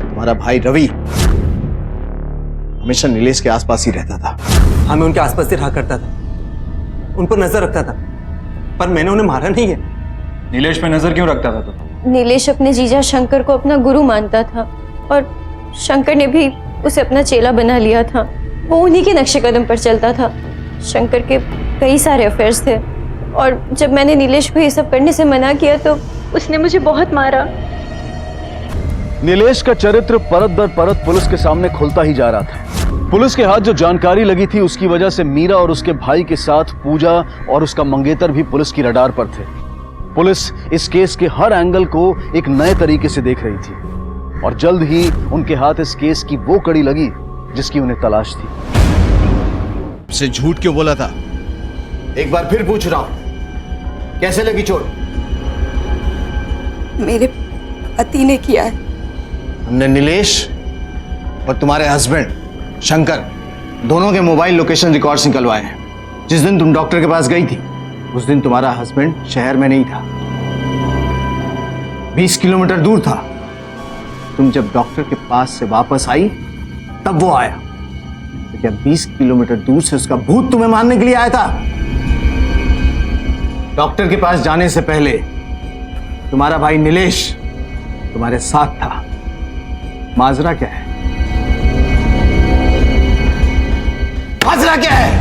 तुम्हारा भाई रवि हमेशा नीलेश के आसपास ही रहता था। हाँ, मैं उनके आसपास ही रहा करता था, उन पर नजर रखता था, पर मैंने उन्हें मारा नहीं है। नीलेश पे नजर क्यों रखता था तू? नीलेश अपने जीजा शंकर को अपना गुरु मानता था और शंकर ने भी उसे अपना चेला बना लिया था। वो उन्हीं के नक्शे कदम पर चलता था। शंकर के कई सारे अफेयर्स थे और जब मैंने नीलेश को ये सब करने से मना किया तो उसने मुझे बहुत मारा। नीलेश का चरित्र परत दर परत पुलिस के सामने खुलता ही जा रहा था। पुलिस के हाथ जो जानकारी लगी थी उसकी वजह से मीरा और उसके भाई के साथ पूजा और उसका मंगेतर भी पुलिस की रडार पर थे। पुलिस इस केस के हर एंगल को एक नए तरीके से देख रही थी और जल्द ही उनके हाथ इस केस की वो कड़ी लगी जिसकी उन्हें तलाश थी। से झूठ क्यों बोला था? एक बार फिर पूछ रहा हूं, कैसे लगी चोट? मेरे पति ने किया है। हमने नीलेश और तुम्हारे हस्बैंड शंकर दोनों के मोबाइल लोकेशन रिकॉर्ड्स निकलवाए हैं। जिस दिन तुम डॉक्टर के पास गई थी उस दिन तुम्हारा हस्बैंड शहर में नहीं था, 20 किलोमीटर दूर था। तुम जब डॉक्टर के पास से वापस आई तब वो आया। तो क्या 20 किलोमीटर दूर से उसका भूत तुम्हें मारने के लिए आया था? डॉक्टर के पास जाने से पहले तुम्हारा भाई नीलेश तुम्हारे साथ था। माजरा क्या है? माजरा क्या है?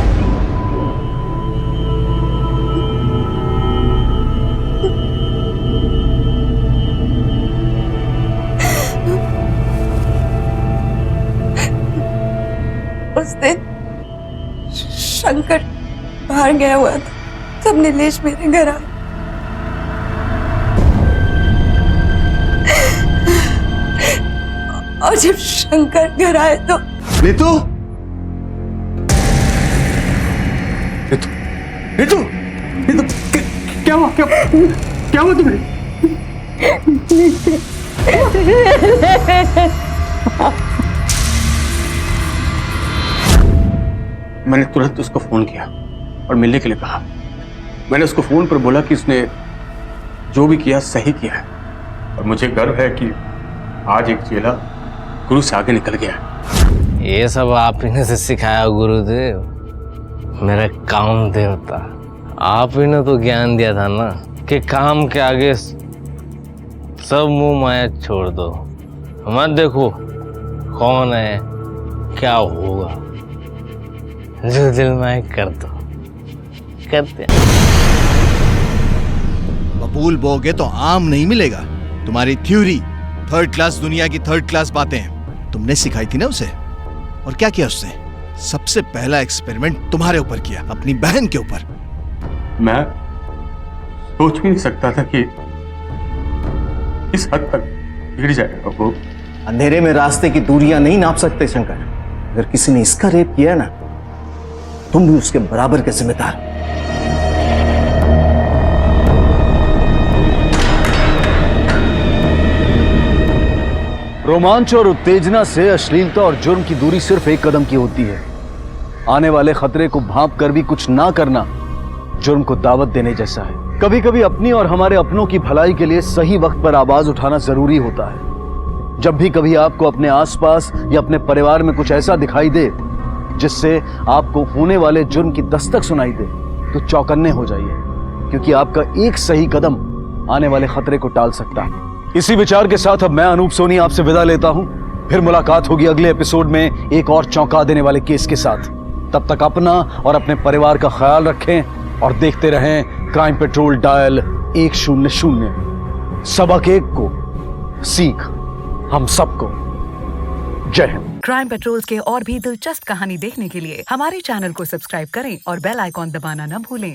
उस दिन शंकर बाहर गया हुआ था, तब नीलेश मेरे घर आया। और जब शंकर घर आए तो नीतू, नीतू, नीतू, क्या हुआ? क्या हुआ तुम्हें? मैंने तुरंत उसको फोन किया और मिलने के लिए कहा। मैंने उसको फोन पर बोला कि उसने जो भी किया सही किया है और मुझे गर्व है कि आज एक चेला गुरु से आगे निकल गया है। ये सब आप ही ने से सिखाया गुरुदेव, मेरे काम देवता। आप ही ने तो ज्ञान दिया था ना कि काम के आगे सब मुंह माया छोड़ दो, मत देखो कौन है क्या होगा, जो दिल में कर दो, करते हैं। बबूल बोगे तो आम नहीं मिलेगा। तुम्हारी थ्योरी 3rd क्लास दुनिया की 3rd क्लास बातें तुमने सिखाई थी ना उसे। और क्या किया उसने? सबसे पहला एक्सपेरिमेंट तुम्हारे ऊपर किया, अपनी बहन के ऊपर। मैं सोच भी नहीं सकता था कि इस हद तक गिर जाएगा वो। अंधेरे में रास्ते की दूरियां नहीं नाप सकते शंकर। अगर किसी ने इसका रेप किया ना, तुम भी उसके बराबर के जिम्मेदार। रोमांच और उत्तेजना से अश्लीलता और जुर्म की दूरी सिर्फ एक कदम की होती है। आने वाले खतरे को भांप कर भी कुछ ना करना जुर्म को दावत देने जैसा है। कभी कभी अपनी और हमारे अपनों की भलाई के लिए सही वक्त पर आवाज उठाना जरूरी होता है। जब भी कभी आपको अपने आसपास या अपने परिवार में कुछ ऐसा दिखाई दे जिससे आपको होने वाले जुर्म की दस्तक सुनाई दे, तो चौकन्ने हो जाइए, क्योंकि आपका एक सही कदम आने वाले खतरे को टाल सकता है। इसी विचार के साथ अब मैं अनूप सोनी आपसे विदा लेता हूं। फिर मुलाकात होगी अगले एपिसोड में एक और चौंका देने वाले केस के साथ। तब तक अपना और अपने परिवार का ख्याल रखें और देखते रहें क्राइम पेट्रोल डायल 100। सबक एक को, सीख हम सबको। जय हिंद। क्राइम पेट्रोल्स के और भी दिलचस्प कहानी देखने के लिए हमारे चैनल को सब्सक्राइब करें और बेल आइकॉन दबाना न भूलें।